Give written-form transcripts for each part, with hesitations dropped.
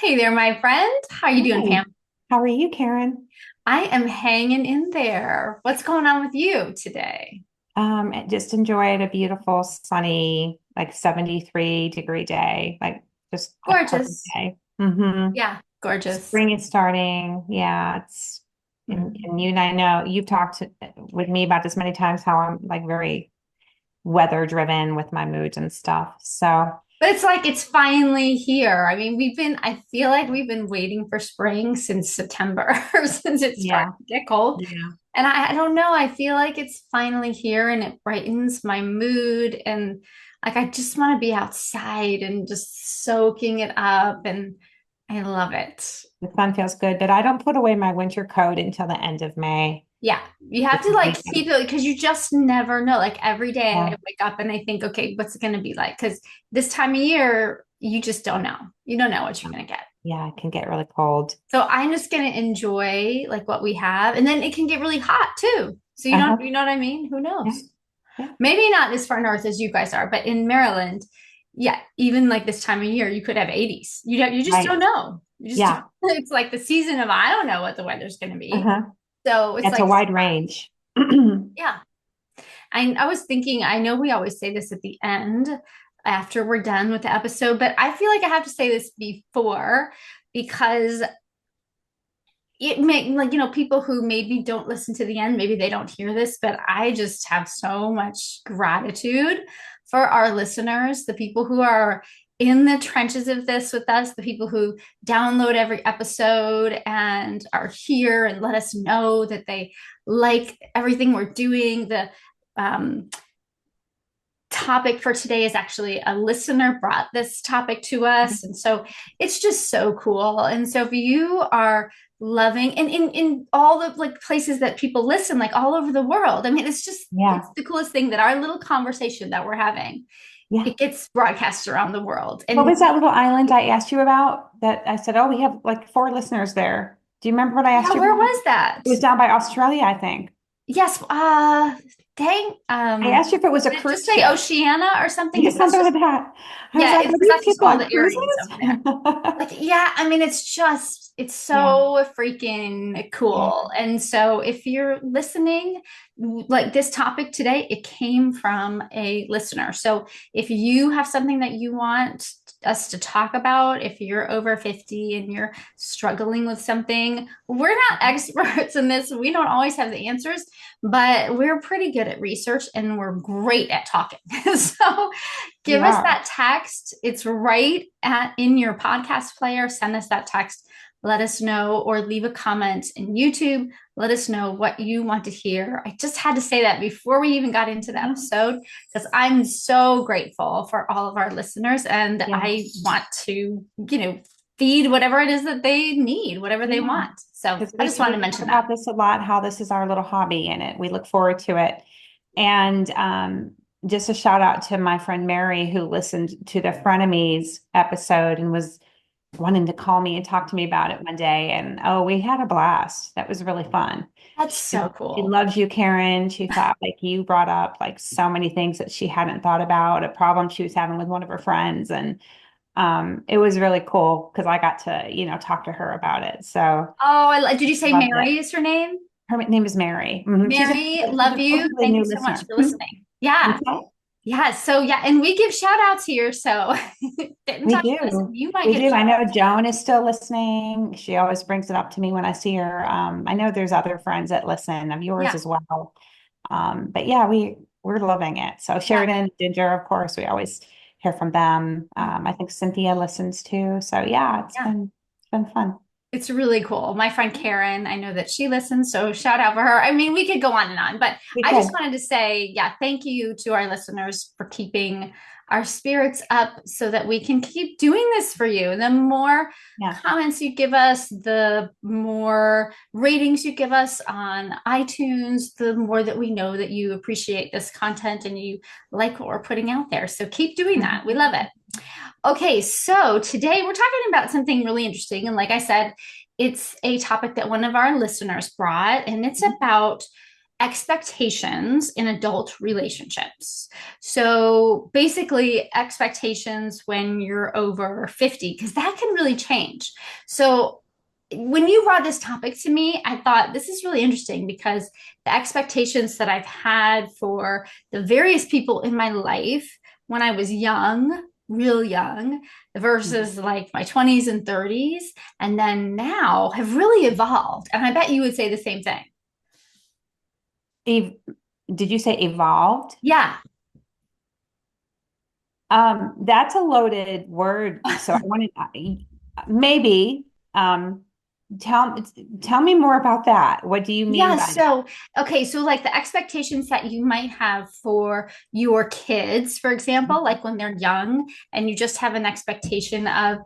Hey there, my friend. How are you doing, Hi, Pam? how are you, Karen? I am hanging in there. What's going on with you today? I just enjoyed a beautiful, sunny, like 73-degree day, like just a perfect Gorgeous. day. Yeah, gorgeous. Spring is starting. Yeah, Mhm. and you and I know you've talked with me about this many times, how I'm like very weather driven with my moods and stuff. So But it's like it's finally here. I mean, I feel like we've been waiting for spring since September, since it started yeah, to get cold. yeah. And I don't know, I feel like it's finally here and it brightens my mood. And like, I just want to be outside and just soaking it up. And I love it. The sun feels good, but I don't put away my winter coat until the end of May. Yeah, you have It's to like really- keep it because you just never know. Like every day I Yeah, wake up and I think, okay, what's it going to be like? Because this time of year, you just don't know. You don't know what you're going to get. yeah, it can get really cold. So I'm just going to enjoy like what we have. And then it can get really hot too. So Uh-huh. you know what I mean? Who Yeah, knows? yeah, Maybe not as far north as you guys are, but in Maryland, yeah, even like this time of year, you could have 80s. You just don't right. know. You just don't. Yeah. It's like the season of I don't know what the weather's going to be. Uh-huh. So it's It's a like, wide range. yeah. I was thinking, I know we always say this at the end after we're done with the episode, but I feel like I have to say this before because it may like people who maybe don't listen to the end, maybe they don't hear this, but I just have so much gratitude for our listeners, the people who are in the trenches of this with us, the people who download every episode and are here and let us know that they like everything we're doing. The um, topic for today is actually a listener brought this topic to us. And so it's just so cool. And so if you are loving and in all the like places that people listen, like all over the world, I mean, it's Yeah. the coolest thing that our little conversation that we're having, Yeah. it gets broadcast around the world. What And was that little island I asked you about that I said, oh, we have like four listeners there. Do you remember what I asked yeah, you where about? was that? It was down by Australia, I think. Yes, dang, I asked you if it was a did it just cruise say ship. Oceania or something? Yeah, Because that's something just like that. I was yeah, like, it's are because these that's just people all on the areas over there. cruises? Like, yeah, I mean, it's Yeah. so freaking Yeah. cool. And so if you're listening, like this topic today, it came from a listener. So if you have something that you want us to talk about, if you're over 50 and you're struggling with something, we're not experts in this. We don't always have the answers, but we're pretty good at research and we're great at talking. So We give us are. that text. It's right at in your podcast player. Send us that text. Let us know or leave a comment in YouTube. Let us know what you want to hear. I just had to say that before we even got into the Yeah. episode because I'm so grateful for all of our listeners and Yeah. I want to, feed whatever it is that they need, whatever they Yeah. want. So Because I just we wanted to talk mention that. about this a lot, how this is our little hobby in it. We look forward to it. And just a shout out to my friend Mary, who listened to the Frenemies episode and was wanting to call me and talk to me about it one day. And oh, we had a blast. That was really fun. That's She, so she cool. loves you, Karen. She thought like you brought up like so many things that she hadn't thought about, a problem she was having with one of her friends. And it was really cool because I got to, talk to her about it. So Oh, did you say loved it. Mary is her name? Her name is Mary. Mary, She's love a you. relatively Thank new you so much listener. for listening. Yeah. What's that? Yeah. So, yeah. And we give shout outs here. So, get in We touch with us. do. You might We get do. shout I know outs. Joan is still listening. She always brings it up to me when I see her. I know there's other friends that listen of yours Yeah. as well. But yeah, we're loving it. So Yeah. Sheridan, Ginger, of course, we always hear from them. I think Cynthia listens too. So yeah, Yeah. it's been fun. It's really cool. My friend Karen, I know that she listens, so shout out for her. I mean, we could go on and on, but We I just could. wanted to say, yeah, thank you to our listeners for keeping our spirits up so that we can keep doing this for you. The more Yeah. comments you give us, the more ratings you give us on iTunes, the more that we know that you appreciate this content and you like what we're putting out there. So keep doing that. We love it. Okay, so today we're talking about something really interesting. And like I said, it's a topic that one of our listeners brought, and it's about expectations in adult relationships. So basically, expectations when you're over 50, because that can really change. So when you brought this topic to me, I thought this is really interesting because the expectations that I've had for the various people in my life when I was young, real young, versus like my 20s and 30s, and then now have really evolved. And I bet you would say the same thing. Ev- did you say evolved? Yeah. That's a loaded word. So I wanted maybe tell tell me more about that. What do you mean Yeah. by that? So, okay. So, like the expectations that you might have for your kids, for example, like when they're young, and you just have an expectation of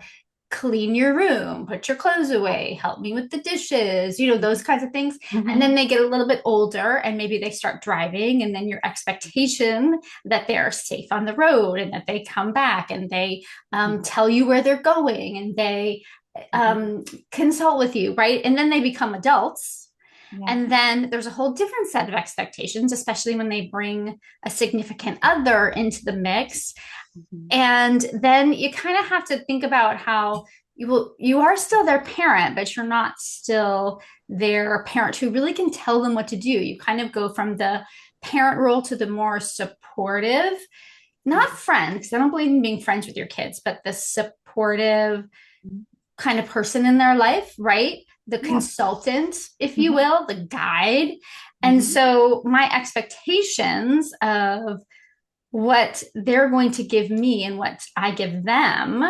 clean your room, put your clothes away, help me with the dishes, those kinds of things. And then Mhm. they get a little bit older and maybe they start driving, and then your expectation that they're safe on the road and that they come back and they tell you where they're going and they Mhm. consult with you, right? And then they become adults. Yeah. And then there's a whole different set of expectations, especially when they bring a significant other into the mix. Mhm. And then you kind of have to think about how you are still their parent, but you're not still their parent who really can tell them what to do. You kind of go from the parent role to the more supportive, not friend, because I don't believe in being friends with your kids, but the supportive kind of person in their life, right? The Yeah. consultant, if you Mhm. will, the guide. And Mhm. so my expectations of what they're going to give me and what I give them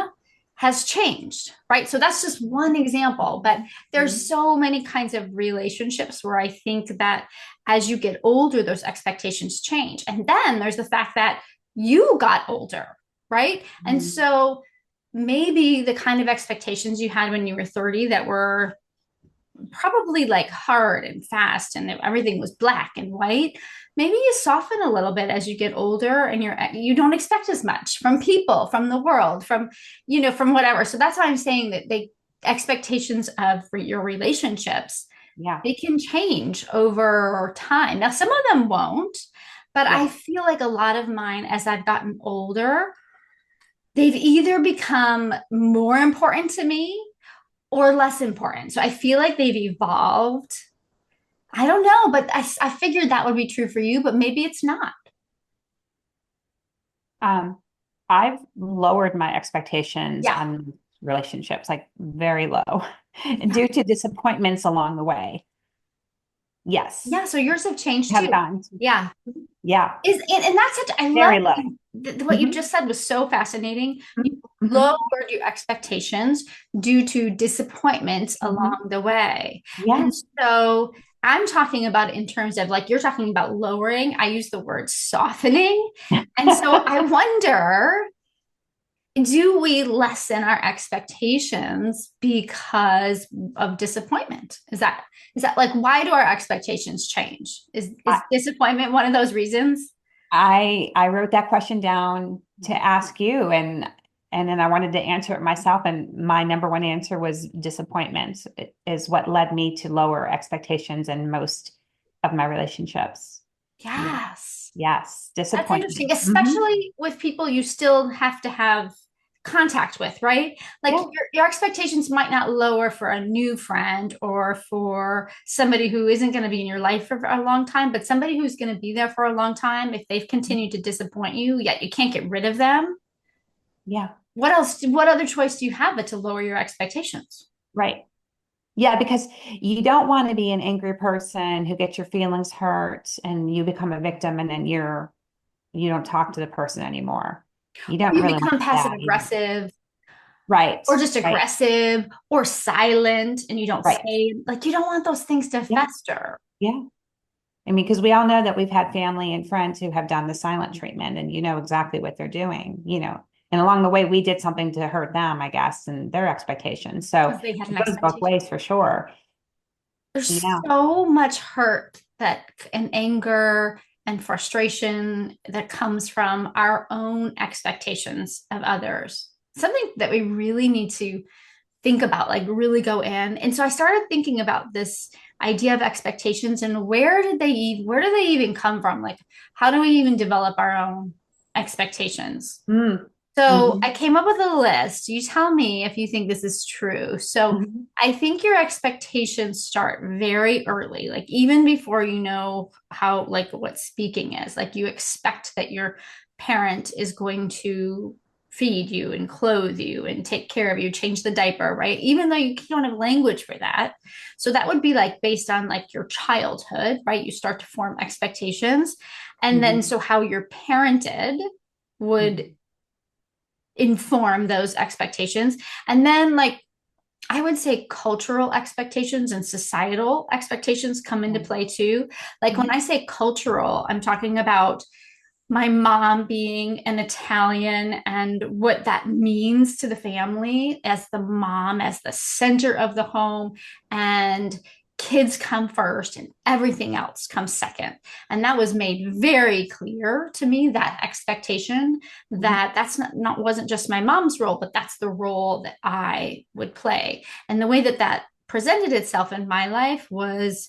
has changed, right? So that's just one example, but there's Mhm. so many kinds of relationships where I think that as you get older, those expectations change. And then there's the fact that you got older, right? And Mhm. so maybe the kind of expectations you had when you were 30 that were probably like hard and fast and everything was black and white, maybe you soften a little bit as you get older and you don't expect as much from people, from the world, from whatever. So that's why I'm saying that they expectations of your relationships, Yeah. they can change over time. Now some of them won't, but I Yeah. feel like a lot of mine as I've gotten older, they've either become more important to me or less important. So I feel like they've evolved. I don't know, but I figured that would be true for you, but maybe it's not. Um, I've lowered my expectations Yeah. on relationships, like very low, Yeah. due to disappointments along the way. Yes, Yeah. So yours have changed have too. gotten, Yeah. yeah, And that's such, I love very low. what you Mhm. just said was so fascinating. You Mhm. lowered Mhm. your expectations due to disappointments Mhm. along the way. Yeah. And so I'm talking about it in terms of like you're talking about lowering. I use the word softening. And so I wonder, do we lessen our expectations because of disappointment? Is that like why do our expectations change? Is I, disappointment one of those reasons? I wrote that question down to ask you, and then I wanted to answer it myself, and my number one answer was disappointment is what led me to lower expectations in most of my relationships. Yeah. Yes. Yes, That's disappointment. interesting, Hmm. especially with people you still have to have contact with, right? Like Yeah. your expectations might not lower for a new friend or for somebody who isn't going to be in your life for a long time, but somebody who's going to be there for a long time, if they've continued to disappoint you, yet you can't get rid of them, Yeah. what other choice do you have but to lower your expectations? Right. Yeah, because you don't want to be an angry person who gets your feelings hurt and you become a victim and then you don't talk to the person anymore. You Or don't you really want become passive that either. aggressive Right. or just Right. aggressive or silent and you don't Right. say, like, you don't want those things to Yeah. fester. Yeah. I mean, because we all know that we've had family and friends who have done the silent treatment and you know exactly what they're doing. And along the way, we did something to hurt them, I guess, and their expectations. So Because they had an it goes both expectation. ways for sure. There's Yeah. so much hurt that and anger and frustration that comes from our own expectations of others. Something that we really need to think about, like really go in. And so I started thinking about this. idea of expectations, and where do they even come from? Like, how do we even develop our own expectations? Mm. So I Mhm. came up with a list. You tell me if you think this is true. So Mhm. I think your expectations start very early, like even before you know how, like what speaking is. Like you expect that your parent is going to feed you and clothe you and take care of you, change the diaper, right? Even though you don't have language for that. So that would be like based on like your childhood, right? You start to form expectations. And then Mhm. so how you're parented would Mhm. inform those expectations. And then, like, I would say cultural expectations and societal expectations come into Mhm. play too. Like, when I Mhm. say cultural, I'm talking about my mom being an Italian and what that means to the family as the mom, as the center of the home, and kids come first and everything else comes second. And that was made very clear to me, that expectation, Mhm. that that's not wasn't just my mom's role, but that's the role that I would play. And the way that that presented itself in my life was,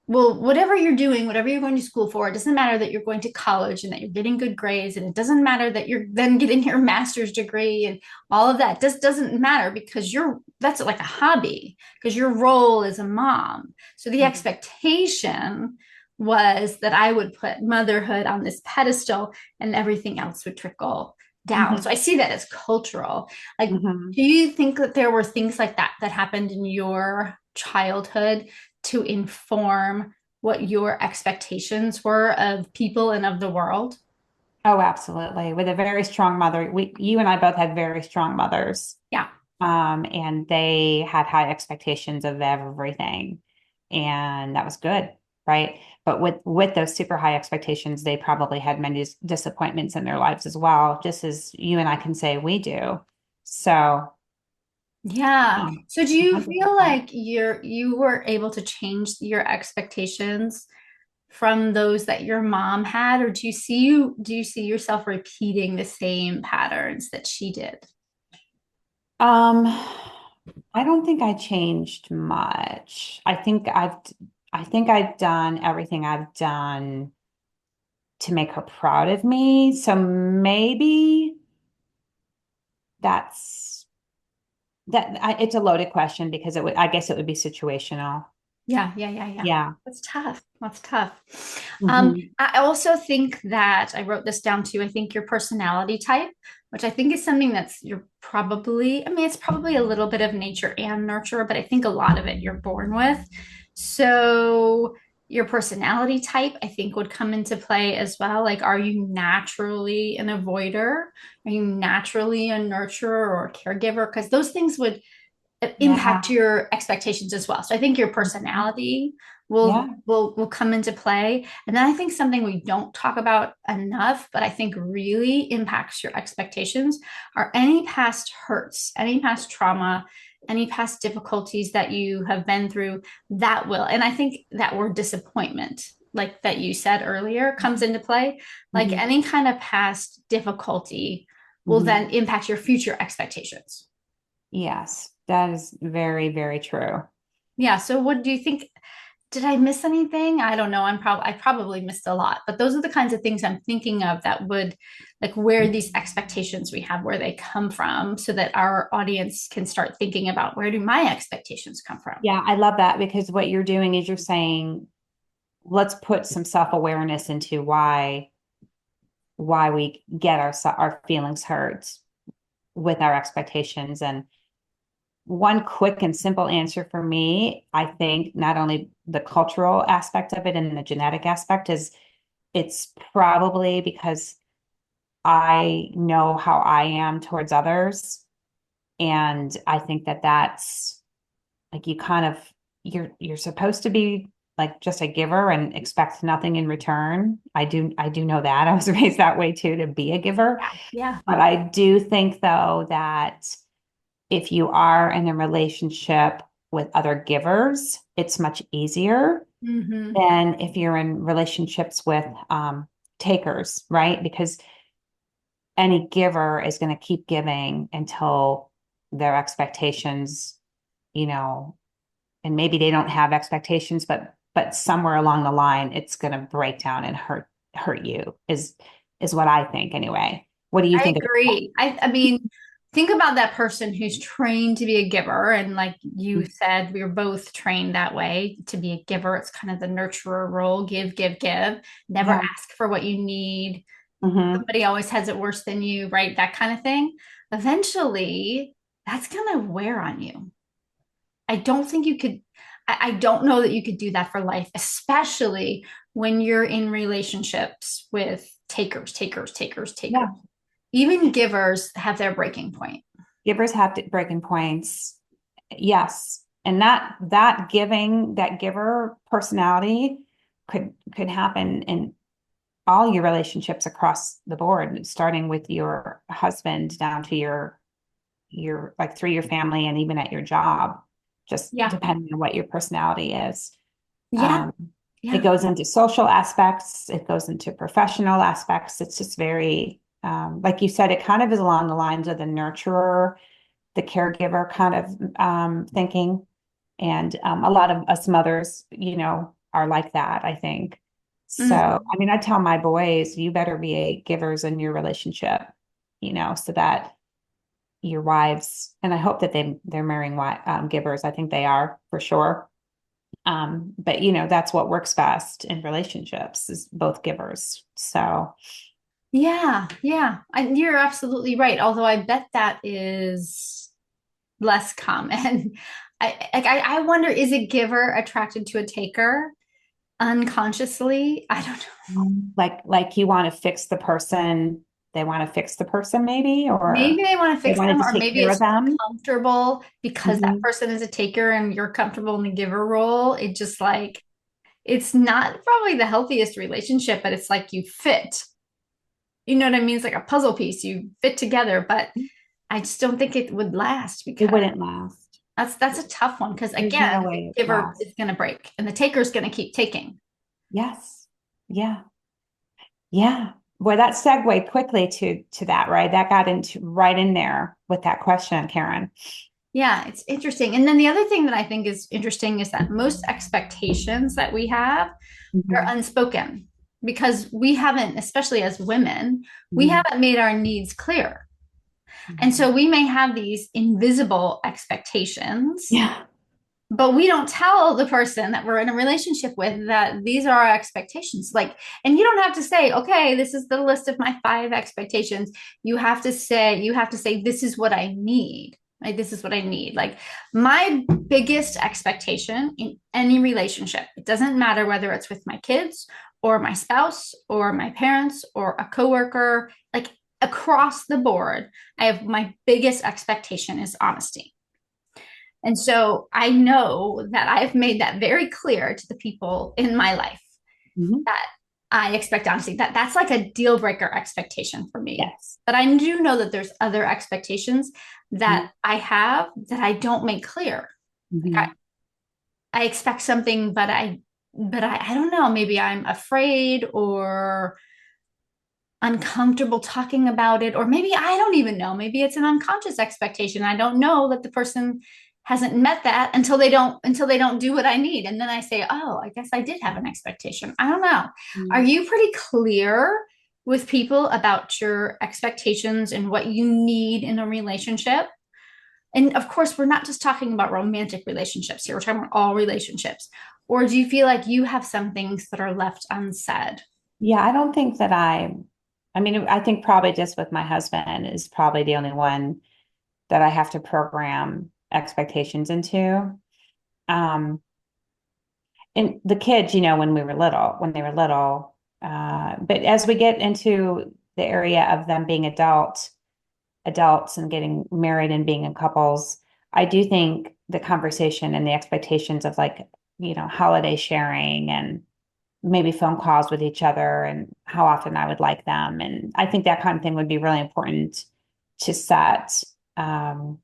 well, whatever you're doing, whatever you're going to school for, it doesn't matter that you're going to college and that you're getting good grades, and it doesn't matter that you're then getting your master's degree and all of that. This doesn't matter because that's like a hobby, because your role is a mom. So the Mhm. expectation was that I would put motherhood on this pedestal and everything else would trickle down. So I Mhm. see that as cultural. Like, Mhm. do you think that there were things like that that happened in your childhood to inform what your expectations were of people and of the world? Oh, absolutely. With a very strong mother, you and I both had very strong mothers. Yeah. And they had high expectations of everything, and that was good, right? But with those super high expectations, they probably had many disappointments in their lives as well, just as you and I can say we do. So, Yeah. yeah, So do you feel 100%. like you were able to change your expectations from those that your mom had, or do you see yourself repeating the same patterns that she did? Um, I don't think I changed much. I think I've done everything I've done to make her proud of me. So maybe that's it's a loaded question because I guess it would be situational. Yeah, yeah, yeah, yeah. Yeah. That's tough. That's tough. Hmm. I also think that I wrote this down too. I think your personality type, which I think is something that's you're probably, I mean, it's probably a little bit of nature and nurture, but I think a lot of it you're born with. So your personality type, I think, would come into play as well. Like, are you naturally an avoider? Are you naturally a nurturer or a caregiver? Because those things would impact Yeah. your expectations as well. So I think your Mhm. personality Yeah. will come into play. And then I think something we don't talk about enough, but I think really impacts your expectations, are any past hurts, any past trauma, any past difficulties that you have been through, that will. And I think that word disappointment, like that you said earlier, comes into play. Like Hmm. any kind of past difficulty will Hmm. then impact your future expectations. Yes, that is very, very true. Yeah. So what do you think? Did I miss anything? I don't know. I probably missed a lot, but those are the kinds of things I'm thinking of that would, like, where these expectations we have, where they come from, so that our audience can start thinking about, where do my expectations come from? Yeah, I love that because what you're doing is you're saying, let's put some self-awareness into why we get our feelings hurt with our expectations. And one quick and simple answer for me, I think not only the cultural aspect of it and the genetic aspect is it's probably because I know how I am towards others. And I think that that's like you kind of you're supposed to be like just a giver and expect nothing in return. I do know that. I was raised that way too, to be a giver. Yeah. But I do think though that if you are in a relationship with other givers, it's much easier Mm-hmm. than if you're in relationships with takers, right? Because any giver is going to keep giving until their expectations, you know, and maybe they don't have expectations, but somewhere along the line, it's going to break down and hurt you is what I think anyway. What do you I think about that? agree. I mean, think about that person who's trained to be a giver. And like you said, we were both trained that way to be a giver. It's kind of the nurturer role, give, give, give. Never Yeah. ask for what you need. Hmm. Somebody always has it worse than you, right? That kind of thing. Eventually, that's going to wear on you. I don't think you could, I don't know that you could do that for life, especially when you're in relationships with takers, takers, takers, takers. Yeah. Even givers have their breaking point. Givers have breaking points. Yes. And that giver personality could happen in all your relationships across the board, starting with your husband down to your like through your family and even at your job, just Yeah. depending on what your personality is. Yeah. Um, it Yeah. goes into social aspects, it goes into professional aspects. It's just very, like you said, it kind of is along the lines of the nurturer, the caregiver kind of thinking. And a lot of us mothers, are like that, I think. So, Mhm. I mean, I tell my boys, you better be givers in your relationship, so that your wives, and I hope that they're marrying givers. I think they are for sure. But that's what works best in relationships is both givers. So Yeah. Yeah. You're absolutely right. Although I bet that is less common. I wonder, is a giver attracted to a taker unconsciously? I don't know. like you want to fix the person, they want to fix the person maybe, Maybe or they want to they fix wanted them, to or take maybe care of it's them. comfortable because that Hmm. person is a taker and you're comfortable in the giver role. It just like, it's not probably the healthiest relationship, but it's like you fit. You know what I mean? It's like a puzzle piece. You fit together, but I just don't think it would last It because wouldn't last. that's a tough one. Because There's again, no the way it giver lasts. is going to break and the taker is going to keep taking. Yes. Yeah. Yeah. Boy, that segued quickly to that, right? That got into right in there with that question, Karen. Yeah, it's interesting. And then the other thing that I think is interesting is that most expectations that we have are Hmm. unspoken because we haven't, especially as women, we Hmm. haven't made our needs clear. And Hmm. so we may have these invisible expectations, Yeah. but we don't tell the person that we're in a relationship with that these are our expectations. Like, and you don't have to say, okay, this is the list of my 5 expectations. You have to say, this is what I need. Like, this is what I need. Like, my biggest expectation in any relationship, it doesn't matter whether it's with my kids or my spouse or my parents or a coworker, like across the board, I have my biggest expectation is honesty. And so I know that I've made that very clear to the people in my life Hmm. that I expect honesty. That's like a deal breaker expectation for me. Yes. But I do know that there's other expectations that I have that I don't make clear. Like Hmm. I expect something, I don't know, maybe I'm afraid or uncomfortable talking about it, or maybe I don't even know, maybe it's an unconscious expectation. I don't know that the person hasn't met that until they don't do what I need, and then I say, oh, I guess I did have an expectation. I don't know. Are you pretty clear with people about your expectations and what you need in a relationship? And of course, we're not just talking about romantic relationships here, we're talking about all relationships. Or do you feel like you have some things that are left unsaid? Yeah, I don't think that I mean, I think probably just with my husband is probably the only one that I have to program expectations into. Um, and the kids, when they were little, but as we get into the area of them being adults and getting married and being in couples, I do think the conversation and the expectations of like, holiday sharing and maybe phone calls with each other and how often I would like them. And I think that kind of thing would be really important to set, um,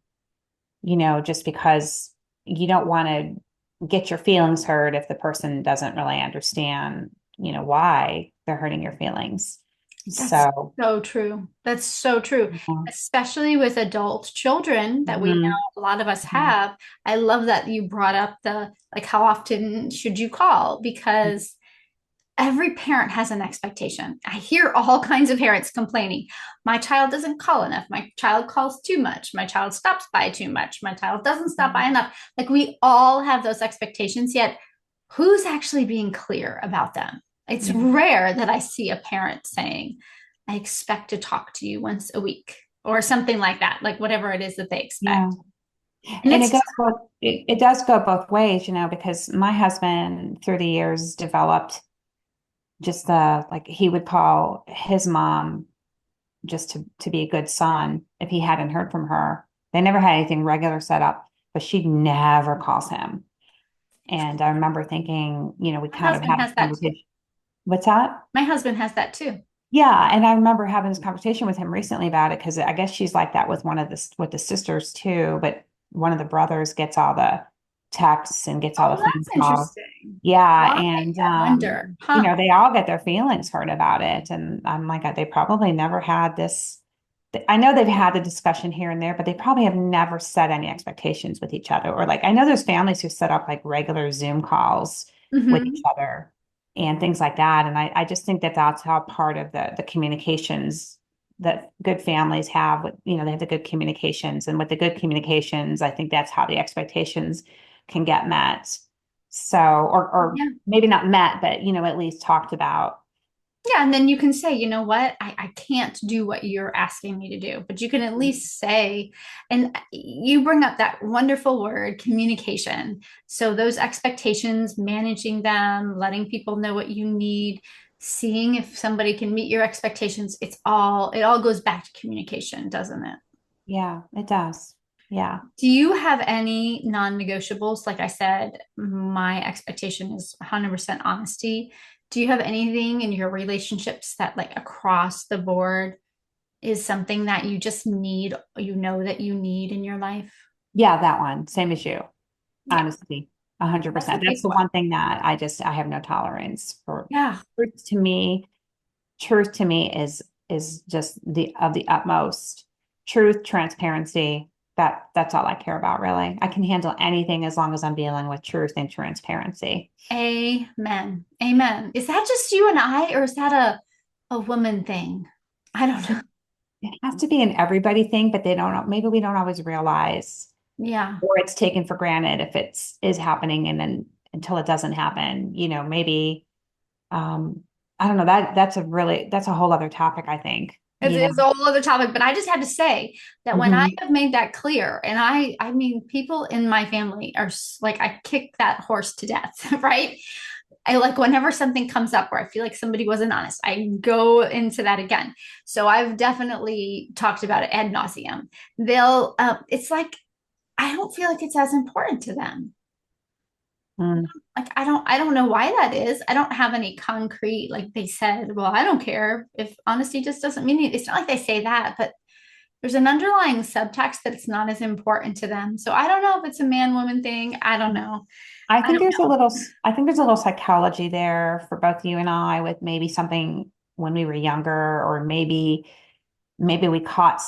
just because you don't want to get your feelings hurt if the person doesn't really understand, why they're hurting your feelings. That's So, so true. That's so true. yeah. Especially with adult children that we Mhm. know a lot of us Mhm. have. I love that you brought up the like, how often should you call? Because every parent has an expectation. I hear all kinds of parents complaining. My child doesn't call enough. My child calls too much. My child stops by too much. My child doesn't stop by enough. Like we all have those expectations, yet who's actually being clear about them? It's Yeah. rare that I see a parent saying, I expect to talk to you once a week or something like that, like whatever it is that they expect. Yeah. And And it it's goes both, it does go both ways, because my husband through the years developed just like he would call his mom just to be a good son if he hadn't heard from her. They never had anything regular set up, but she never calls him. And I remember thinking, we my kind of husband had has this that too. conversation. What's that? My husband has that too. Yeah, and I remember having this conversation with him recently about it because I guess she's like that with one of with the sisters too, but one of the brothers gets all the texts and gets all Oh, the phone that's calls. interesting. Yeah, Why? and I wonder. Huh? they all get their feelings hurt about it, and I'm like, they probably never had this. I know they've had the discussion here and there, but they probably have never set any expectations with each other. Or like, I know there's families who set up like regular Zoom calls with each Hmm. other and things like that. And I just think that that's how part of the communications that good families have with, they have the good communications, and with the good communications, I think that's how the expectations can get met. So, or Yeah. maybe not met, but, at least talked about. Yeah. And then you can say, you know what? I can't do what you're asking me to do, but you can at least say, and you bring up that wonderful word, communication. So those expectations, managing them, letting people know what you need, seeing if somebody can meet your expectations, it all goes back to communication, doesn't it? Yeah, it does. Yeah. Do you have any non-negotiables? Like I said, my expectation is 100% honesty. Do you have anything in your relationships that, like across the board, is something that you just need, you know that you need in your life? Yeah, that one. Same as you. Yeah, Honestly, that's a 100%. big That's the one. one thing that I have no tolerance for. Yeah. Truth to me, truth to me is just the utmost. Truth, transparency. That's all I care about, really. I can handle anything as long as I'm dealing with truth and transparency. Amen. Amen. Is that just you and I, or is that a woman thing? I don't know. It has to be an everybody thing, but they don't, maybe we don't always realize, Yeah. or it's taken for granted if it's is happening and then until it doesn't happen, maybe um I don't know, that's a whole other topic, I think, It's a whole other topic, but I just had to say that when I Mhm. have made that clear, and I mean, people in my family are like, I kick that horse to death, right? I like whenever something comes up where I feel like somebody wasn't honest, I go into that again. So I've definitely talked about it ad nauseum. It's like, I don't feel like it's as important to them. Mm. Like I don't know why that is. I don't have any concrete, like they said, well, I don't care if honesty just doesn't mean it. It's not like they say that, but there's an underlying subtext that it's not as important to them. So I don't know if it's a man woman thing. I don't know. I don't I think there's a little psychology there for both you and I with maybe something when we were younger, or maybe we caught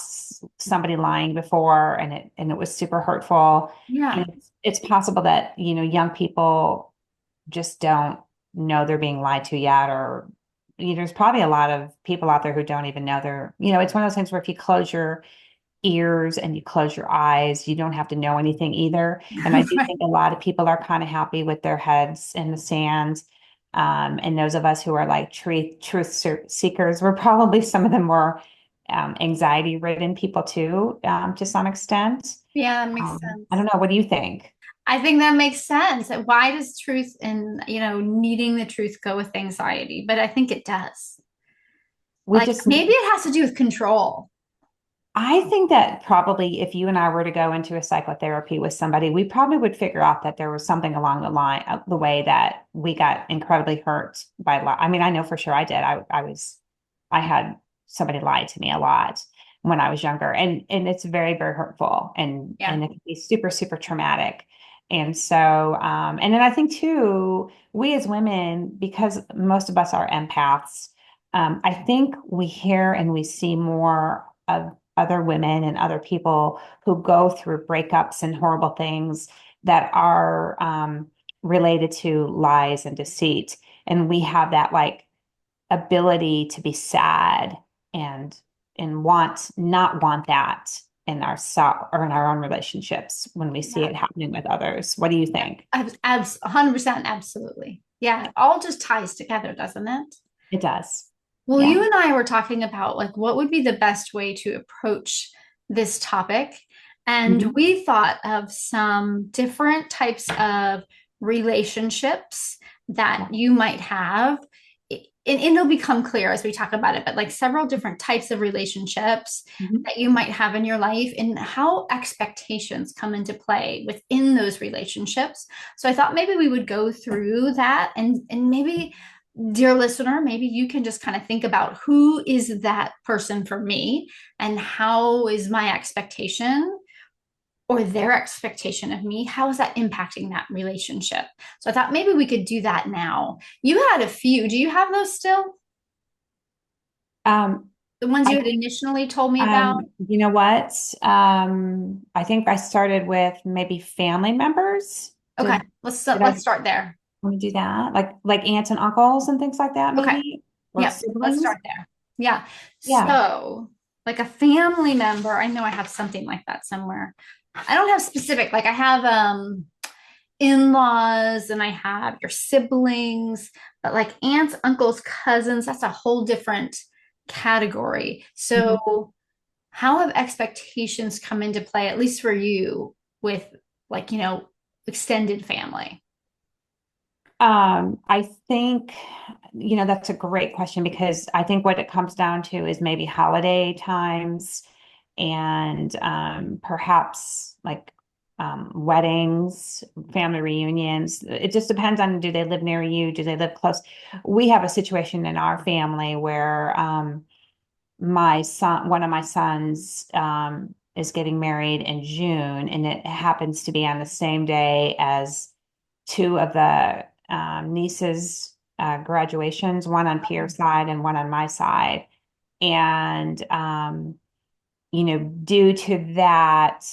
somebody lying before and it was super hurtful. yeah. And it's possible that, young people just don't know they're being lied to yet, or there's probably a lot of people out there who don't even know it's one of those things where if you close your ears and you close your eyes, you don't have to know anything either. And I do Right. think a lot of people are kind of happy with their heads in the sand. And those of us who are like seekers, we're probably some of the more anxiety ridden people too, to some extent. Yeah, it makes sense. I don't know. What do you think? I think that makes sense. Why does truth and, needing the truth go with anxiety? But I think it does. We Like just maybe it has to do with control. I think that probably if you and I were to go into a psychotherapy with somebody, we probably would figure out that there was something along the way that we got incredibly hurt by. I mean, I know for sure I did. I had somebody lie to me a lot when I was younger, and it's very, very hurtful, Yeah. and it can be super, super traumatic. And so, and then I think too, we as women, because most of us are empaths, I think we hear and we see more of other women and other people who go through breakups and horrible things that are related to lies and deceit. And we have that like ability to be sad and want not want that in ourselves or in our own relationships when we see Yeah. it happening with others. What do you think? 100% absolutely. Yeah, it all just ties together, doesn't it? It does. Well, Yeah. you and I were talking about like what would be the best way to approach this topic. And Mhm. we thought of some different types of relationships that Yeah. you might have. And it'll become clear as we talk about it, but like several different types of relationships Mhm. that you might have in your life and how expectations come into play within those relationships. So I thought maybe we would go through that and maybe dear listener, maybe you can just kind of think about who is that person for me and how is my expectation or their expectation of me, how is that impacting that relationship? So I thought maybe we could do that now. You had a few. Do you have those still? Um, The ones I you had initially told me about? you know what? I think I started with maybe family members. Okay, Did I let's start there. want to do that? Like aunts and uncles and things like that, Okay. maybe? Or Yep, let's siblings? start there. Yeah. Yeah. So, like a family member, I know I have something like that somewhere. I don't have specific, like I have in-laws and I have your siblings, but like aunts, uncles, cousins, that's a whole different category. Mhm. So, how have expectations come into play, at least for you, with like, extended family? I think, that's a great question because I think what it comes down to is maybe holiday times and perhaps like weddings, family reunions. It just depends on do they live near you? Do they live close? We have a situation in our family where my son, one of my sons, is getting married in June, and it happens to be on the same day as two of the nieces' graduations, one on Pierre's side and one on my side. And, due to that,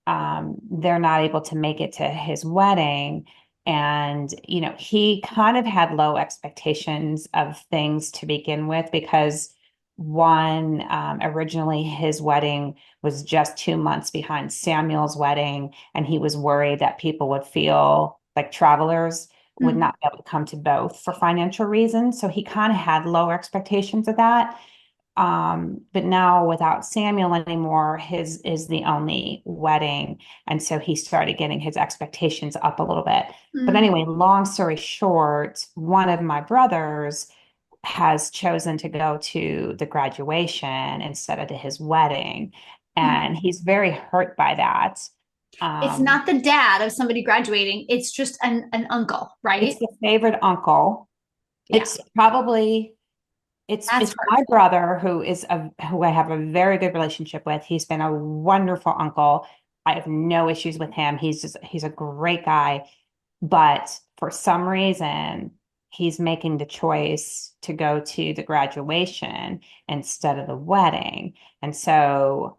they're not able to make it to his wedding. And, he kind of had low expectations of things to begin with because one, originally his wedding was just 2 months behind Samuel's wedding, and he was worried that people would feel like travelers would Mm, not be able to come to both for financial reasons. So he kind of had lower expectations of that. But now without Samuel anymore, his is the only wedding. And so he started getting his expectations up a little bit. But mm, anyway, long story short, one of my brothers has chosen to go to the graduation instead of to his wedding. mm. And he's very hurt by that. It's Um, not the dad of somebody graduating, it's just an uncle, it's right? the favorite uncle. Yeah, It's probably that's it's my hurtful. brother who I have a very good relationship with. He's been a wonderful uncle. I have no issues with him. He's a great guy, but for some reason he's making the choice to go to the graduation instead of the wedding. And so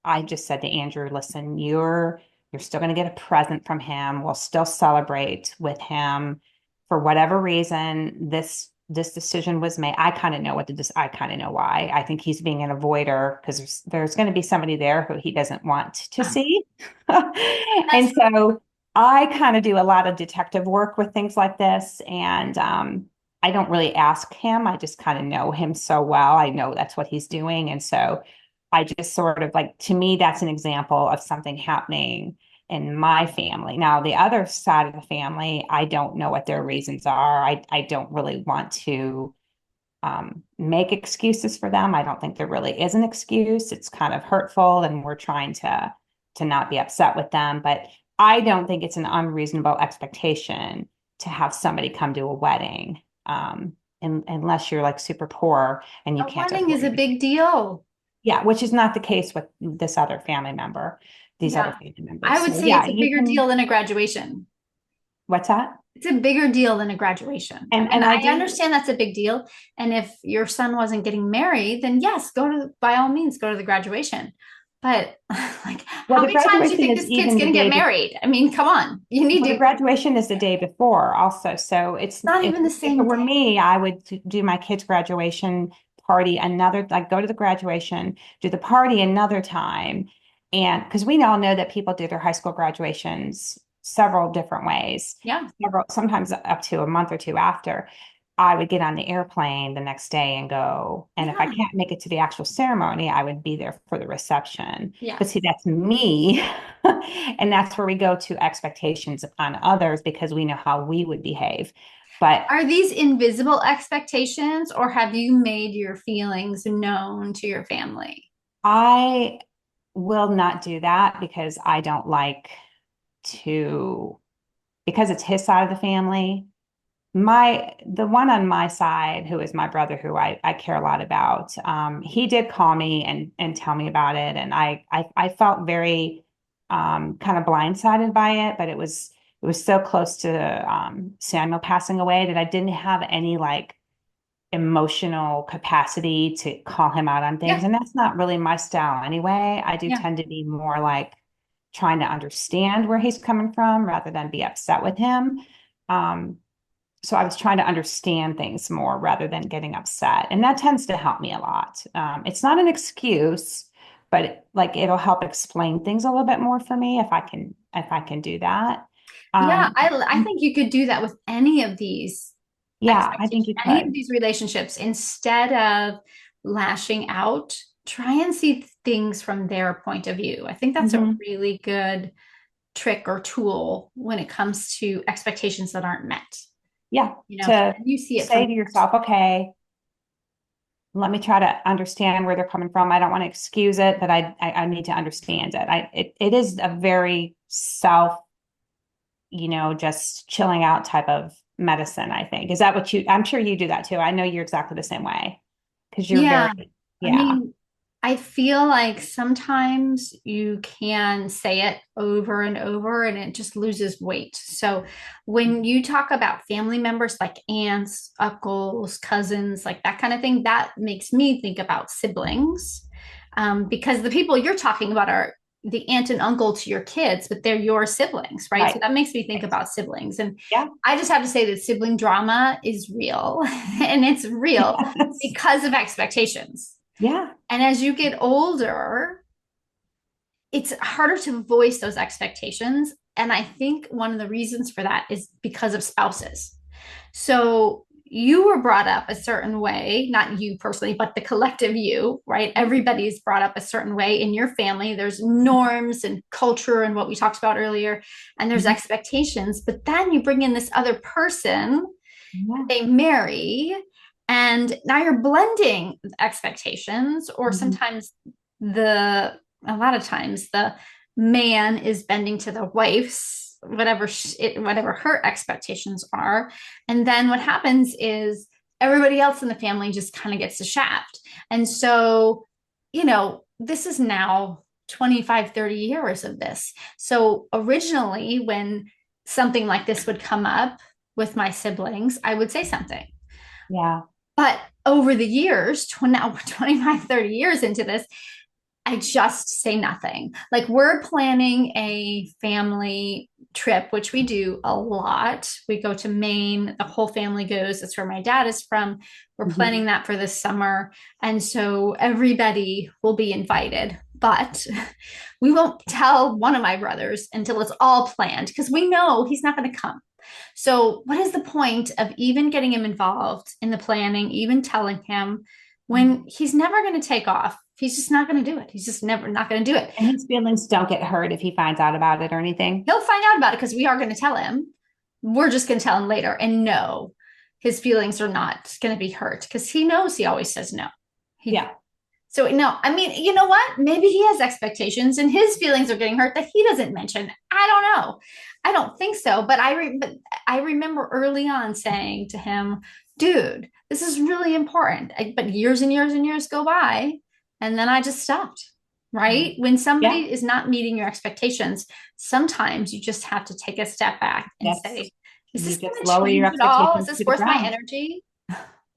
I just said to Andrew, listen, you're still going to get a present from him. We'll still celebrate with him for whatever reason this decision was made. I kind of know why. I think he's being an avoider because there's going to be somebody there who he doesn't want to see. That's And so I kind of do a lot of detective work with things like this. And I don't really ask him. I just kind of know him so well. I know that's what he's doing. And so I just sort of like, to me, that's an example of something happening in my family. Now, the other side of the family, I don't know what their reasons are. I don't really want to make excuses for them. I don't think there really is an excuse. It's kind of hurtful, and we're trying to not be upset with them. But I don't think it's an unreasonable expectation to have somebody come to a wedding, unless you're like super poor and you a can't wedding is afford a it. big deal. Yeah, which is not the case with this other family member, these other Yeah. family I members. would So say yeah, it's a you bigger can. deal than a graduation. What's that? It's a bigger deal than a graduation. And And I I do. understand that's a big deal. And if your son wasn't getting married, then yes, by all means, go to the graduation. But like, Well, how the many times do you graduation think is this kid's even the going to get day before. married? I mean, come on. You need Well, the to, graduation is the day before also. So it's not if even the if it same were day. me, I would do my kid's graduation party another, like go to the graduation, do the party another time. And because we all know that people do their high school graduations several different ways, Yeah. several, sometimes up to a month or two after. I would get on the airplane the next day and go. And if I Yeah. can't make it to the actual ceremony, I would be there for the reception. But see, Yes. that's me. And that's where we go to expectations on others because we know how we would behave. But Are these invisible expectations, or have you made your feelings known to your family? I will not do that because I don't like to, because it's his side of the family. The one on my side, who is my brother, who I care a lot about, he did call me and tell me about it. And I felt very kind of blindsided by it, but it was so close to Samuel passing away that I didn't have any like emotional capacity to call him out on things. Yeah. And that's not really my style anyway. I do Yeah. tend to be more like trying to understand where he's coming from rather than be upset with him. Um, so I was trying to understand things more rather than getting upset. And that tends to help me a lot. It's not an excuse, but like it'll help explain things a little bit more for me if I can do that. Yeah, Um, I think you could do that with any of these yeah, I think expectations, you any of could. these relationships. Instead of lashing out, try and see things from their point of view. I think that's a Mhm. really good trick or tool when it comes to expectations that aren't met. Yeah, So to then you see it from say to yourself, okay, let me try to understand where they're coming from. I don't want to excuse it, but I need to understand it. It is a very self, just chilling out type of medicine, I think. Is that what I'm sure you do that too. I know you're exactly the same way because you're Yeah. very, I yeah. mean, I feel like sometimes you can say it over and over and it just loses weight. So when you talk about family members like aunts, uncles, cousins, like that kind of thing, that makes me think about siblings. Because the people you're talking about are the aunt and uncle to your kids, but they're your siblings, right? So Right. that makes me think Right. about siblings. And Yeah. I just have to say that sibling drama is real and it's real Yes. because of expectations. Yeah. And as you get older, it's harder to voice those expectations. And I think one of the reasons for that is because of spouses. So you were brought up a certain way, not you personally, but the collective you, right? Everybody's brought up a certain way in your family. There's norms and culture and what we talked about earlier, and there's Mhm. expectations. But then you bring in this other person, Yeah. they marry, and now you're blending expectations, or Mhm. sometimes a lot of times the man is bending to the wife's whatever her expectations are, and then what happens is everybody else in the family just kind of gets the shaft. And so this is now 25-30 years of this. So originally when something like this would come up with my siblings, I would say something. Yeah. But over the years, now 25, 30 years into this, I just say nothing. Like we're planning a family trip, which we do a lot. We go to Maine, the whole family goes. That's where my dad is from. We're Mhm. planning that for this summer. And so everybody will be invited. But we won't tell one of my brothers until it's all planned because we know he's not going to come. So, what is the point of even getting him involved in the planning, even telling him when he's never going to take off? He's just not going to do it. He's just never not going to do it. And his feelings don't get hurt if he finds out about it or anything. He'll find out about it because we are going to tell him. We're just going to tell him later. And no, his feelings are not going to be hurt because he knows he always says no. He Yeah. So no, I mean, you know what? Maybe he has expectations and his feelings are getting hurt that he doesn't mention. I don't know. I don't think so, but I remember early on saying to him, "Dude, this is really important." But years and years and years go by, and then I just stopped. Right? When Yeah. somebody is not meeting your expectations, sometimes you just have to take a step back and say, That's Is You this going just to lower your change at all? Is expectations this to the worth my ground. energy?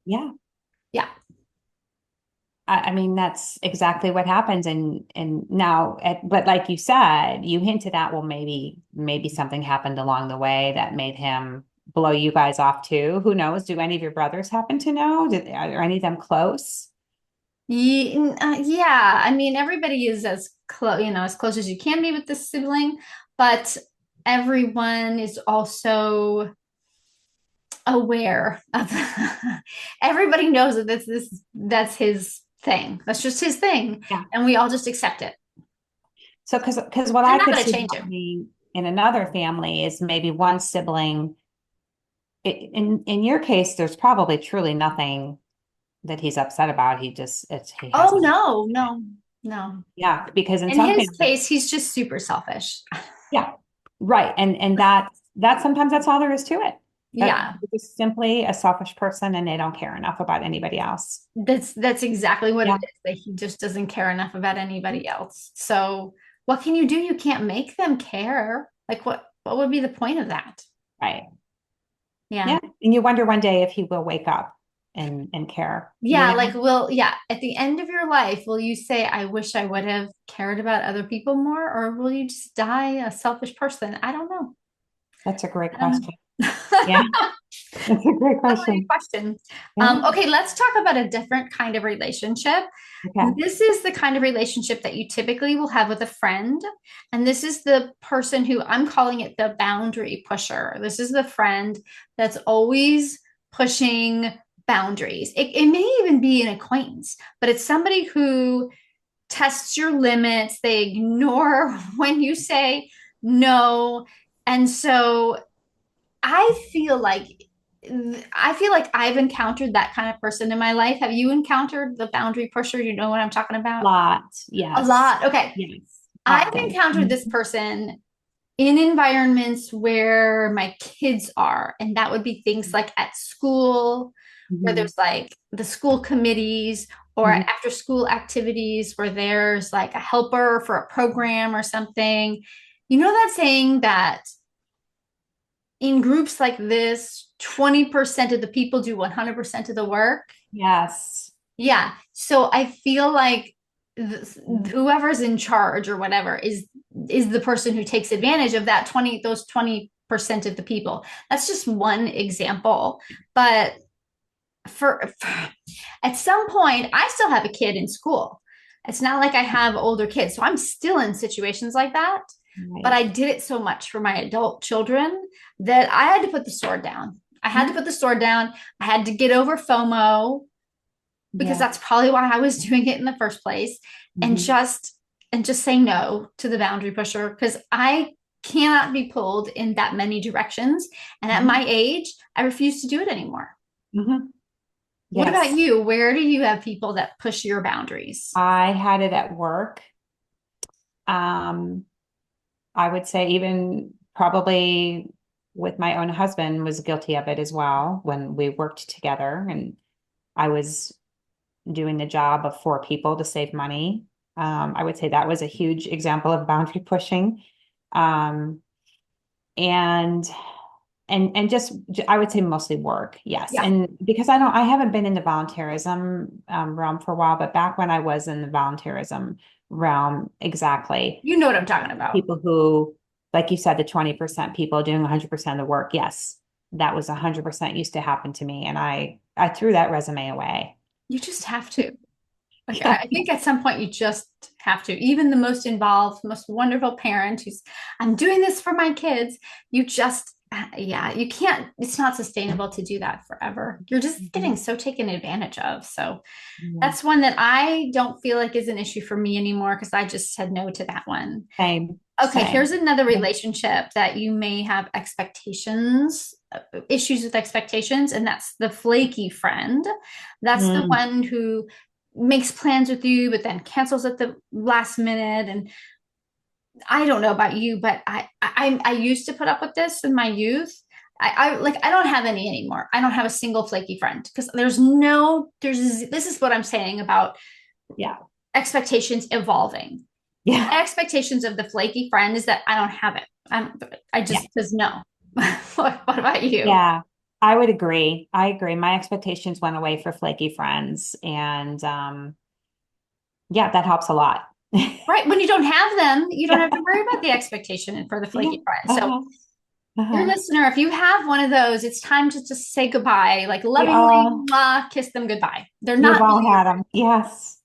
Yeah. Yeah. I mean, that's exactly what happens. And now, but like you said, you hinted at, well, maybe something happened along the way that made him blow you guys off too. Who knows? Do any of your brothers happen to know? Are any of them close? Yeah, I mean, everybody is as close, as close as you can be with this sibling, but everyone is also aware of everybody knows that that's his thing. That's just his thing. Yeah. And we all just accept it. So, because what They're I not could going to see change it. happening in another family is maybe one sibling. In your case, there's probably truly nothing that he's upset about. He Oh hasn't. no, no, no. Yeah, because in In some his families, case, he's just super selfish. yeah, right. And that sometimes that's all there is to it. That Yeah, they're just simply a selfish person and they don't care enough about anybody else. that's exactly what it Yeah, is, that he just doesn't care enough about anybody else. So what can you do? You can't make them care. Like what would be the point of that? right. Yeah. Yeah. And you wonder one day if he will wake up and care, you Yeah, know? like yeah, at the end of your life, will you say, I wish I would have cared about other people more, or will you just die a selfish person? I don't know. That's a great I don't question. know. Yeah, that's a great Great question. question. Yeah. Okay, let's talk about a different kind of relationship. Okay. This is the kind of relationship that you typically will have with a friend. And this is the person who I'm calling it the boundary pusher. This is the friend that's always pushing boundaries. It may even be an acquaintance, but it's somebody who tests your limits. They ignore when you say no. And so I feel like I feel like I've encountered that kind of person in my life. Have you encountered the boundary pusher? You know what I'm talking about? Lot. A Yes. lot. Okay. Yes. I've Often. encountered this Mhm. person in environments where my kids are, and that would be things like at school, where Mhm. there's like the school committees, or Mhm. after school activities where there's like a helper for a program or something. You know that saying that in groups like this, 20% of the people do 100% of the work. Yes. Yeah. So I feel like Mhm. whoever's in charge or whatever is the person who takes advantage of that 20 those 20% of the people. That's just one example. But for at some point, I still have a kid in school. It's not like I have older kids. So I'm still in situations like that. But Right. I did it so much for my adult children that I had to put the sword down. I had to Mhm. put the sword down. I had to get over FOMO because Yeah. that's probably why I was doing it in the first place, and Mhm. just say no to the boundary pusher because I cannot be pulled in that many directions. And at Mhm. my age, I refuse to do it anymore. Mhm. What about Yes. you? Where do you have people that push your boundaries? I had it at work. Um, I would say even probably with my own husband was guilty of it as well when we worked together and I was doing the job of four people to save money. I would say that was a huge example of boundary pushing. Um, and and just I would say mostly work, yes. Yeah, And because I haven't been in the volunteerism realm for a while, but back when I was in the volunteerism realm, exactly, you know what I'm talking about. people who, like you said, the 20% people doing 100% of the work, yes, that was 100% used to happen to me, and I threw that resume away. You just have to. Like, I think at some point you just have to. Even the most involved, most wonderful parent who's, I'm doing this for my kids, you just, yeah, you can't, it's not sustainable to do that forever. You're just getting Mhm. so taken advantage of. So Yeah. that's one that I don't feel like is an issue for me anymore because I just said no to that one. Same, Okay, here's same. another Yeah. relationship that you may have expectations, issues with expectations, and that's the flaky friend. That's the Mm. one who makes plans with you, but then cancels at the last minute. And I don't know about you, but I used to put up with this in my youth. I don't have any anymore. I don't have a single flaky friend because there's this is what I'm saying about Yeah. expectations evolving. Yeah. My expectations of the flaky friend is that I don't have it. I Yeah. just says no. What about you? Yeah, I would agree. I agree. My expectations went away for flaky friends, and yeah, that helps a lot. Right. When you don't have them, you don't Yeah. have to worry about the expectation for the Yeah. flaky friend. So, Uh-huh. dear Uh-huh. listener, if you have one of those, it's time to just say goodbye, like We lovingly, all, mwah, kiss them goodbye. They're we've not all really your had friend. them. Yes.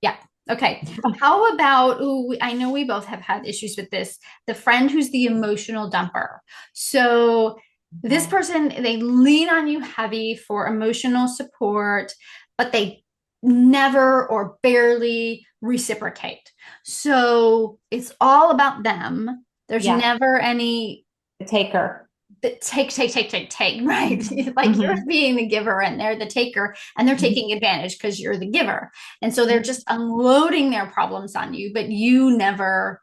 Yeah. Okay. How about, ooh, I know we both have had issues with this, the friend who's the emotional dumper. So this Mhm. person, they lean on you heavy for emotional support, but they never or barely reciprocate. So it's all about them. There's Yeah. never any The taker. take, right? Mhm. Like you're Mhm. being the giver and they're the taker, and they're Mhm. taking advantage because you're the giver. And so they're Mhm. just unloading their problems on you, but you never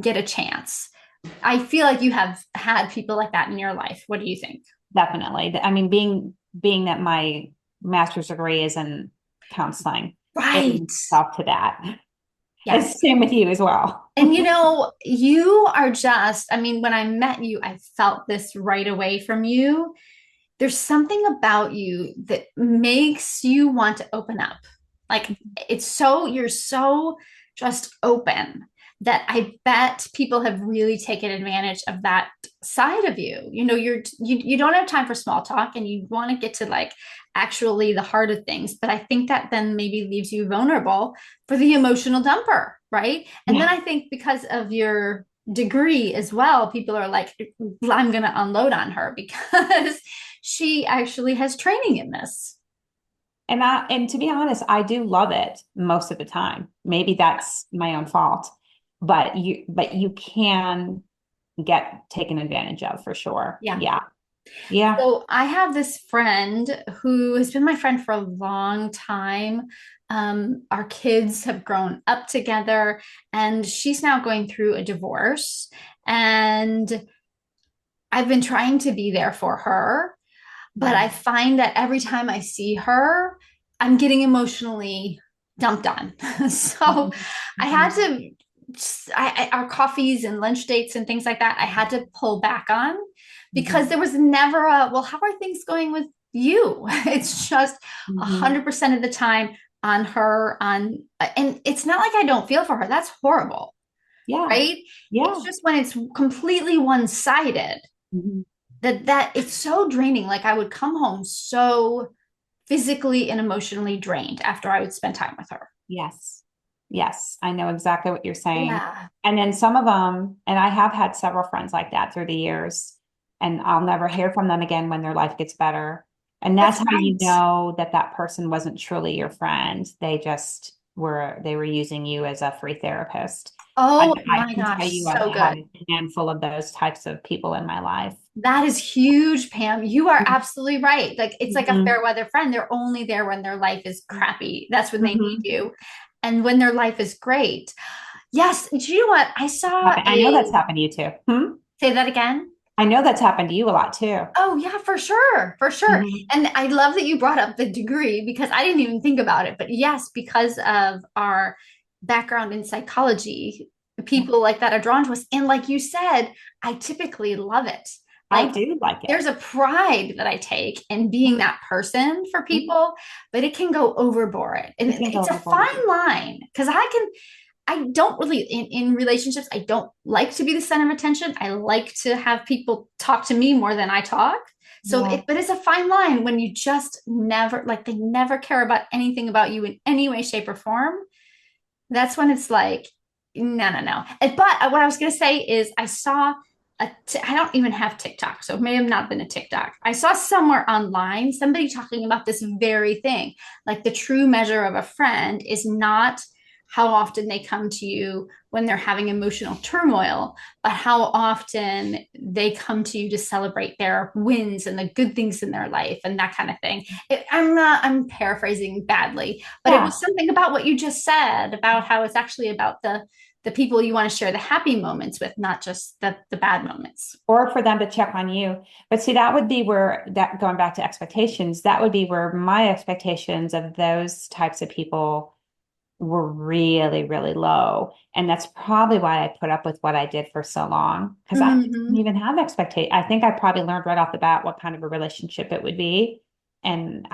get a chance. I feel like you have had people like that in your life. What do you think? Definitely. I mean, being that my master's degree is in counseling, it Right. lends itself to that. And Yes. same with you as well. And you know, you are just, I mean, when I met you, I felt this right away from you. There's something about you that makes you want to open up. Like it's so, you're so just open that I bet people have really taken advantage of that side of you. You know, you don't have time for small talk and you want to get to like actually the heart of things. But I think that then maybe leaves you vulnerable for the emotional dumper, right? And then Yeah. I think because of your degree as well, people are like, I'm going to unload on her because she actually has training in this. And to be honest, I do love it most of the time. Maybe that's my own fault, but you can get taken advantage of for sure. Yeah. Yeah. Yeah. So I have this friend who has been my friend for a long time. Our kids have grown up together, and she's now going through a divorce. And I've been trying to be there for her, but I Mhm. find that every time I see her, I'm getting emotionally dumped on. So Mhm. I had Mhm. to, our coffees and lunch dates and things like that, I had to pull back on because Mhm. there was never a, well, how are things going with you? It's just Mhm. 100% of the time on her, and it's not like I don't feel for her. That's horrible, Yeah. right? It's Yeah. just when it's completely one sided Mhm. that it's so draining. Like I would come home so physically and emotionally drained after I would spend time with her. Yes. Yes. I know exactly what you're saying. Yeah. And then some of them, and I have had several friends like that through the years, and I'll never hear from them again when their life gets better. And that's That's how you right. know that that person wasn't truly your friend. They were using you as a free therapist. Oh I my can tell gosh, you I've so had good. a handful of those types of people in my life. That is huge, Pam. You are absolutely right. Like it's like a Mhm. fair weather friend. They're only there when their life is crappy. That's when they need Mhm. you. And when their life is great. Yes. Do you know what? I saw I know that's a, happened to you too. Hmm? say that again. I know that's happened to you a lot too. Oh, yeah, for sure. For sure. Mhm. And I love that you brought up the degree because I didn't even think about it. But yes, because of our background in psychology, Yeah. people like that are drawn to us. And like you said, I typically love it. I Like do like it. there's a pride that I take in being that person for Mhm. people, but it can go overboard. And You can go it's a overboard. fine line because I don't really in relationships, I don't like to be the center of attention. I like to have people talk to me more than I talk. So Yeah. but it's a fine line when you just never like they never care about anything about you in any way, shape, or form. That's when it's like, no, no, no. But what I was gonna say is I saw I don't even have TikTok, so it may have not been a TikTok. I saw somewhere online somebody talking about this very thing. Like the true measure of a friend is not how often they come to you when they're having emotional turmoil, but how often they come to you to celebrate their wins and the good things in their life and that kind of thing. I'm paraphrasing badly, but it was Yeah. something about what you just said about how it's actually about the people you want to share the happy moments with, not just the bad moments. Or for them to check on you. But see, that would be where that going back to expectations, that would be where my expectations of those types of people were really, really low. And that's probably why I put up with what I did for so long, because I didn't Hmm. even have expectation. I think I probably learned right off the bat what kind of a relationship it would be. And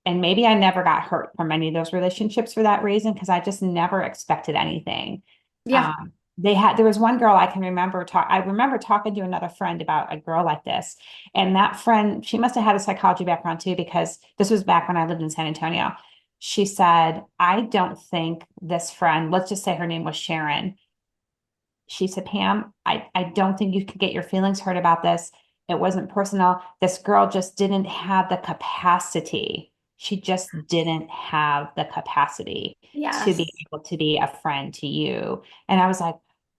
and maybe I never got hurt from any of those relationships for that reason, because I just never expected anything. Yeah. There was one girl I can remember I remember talking to another friend about a girl like this. And that friend, she must have had a psychology background too, because this was back when I lived in San Antonio. She said, I don't think this friend, let's just say her name was Sharon. She said, Pam, I don't think you could get your feelings hurt about this. It wasn't personal. This girl just didn't have the capacity. She just didn't have the capacity to be Yes. able to be a friend to you. And I was like,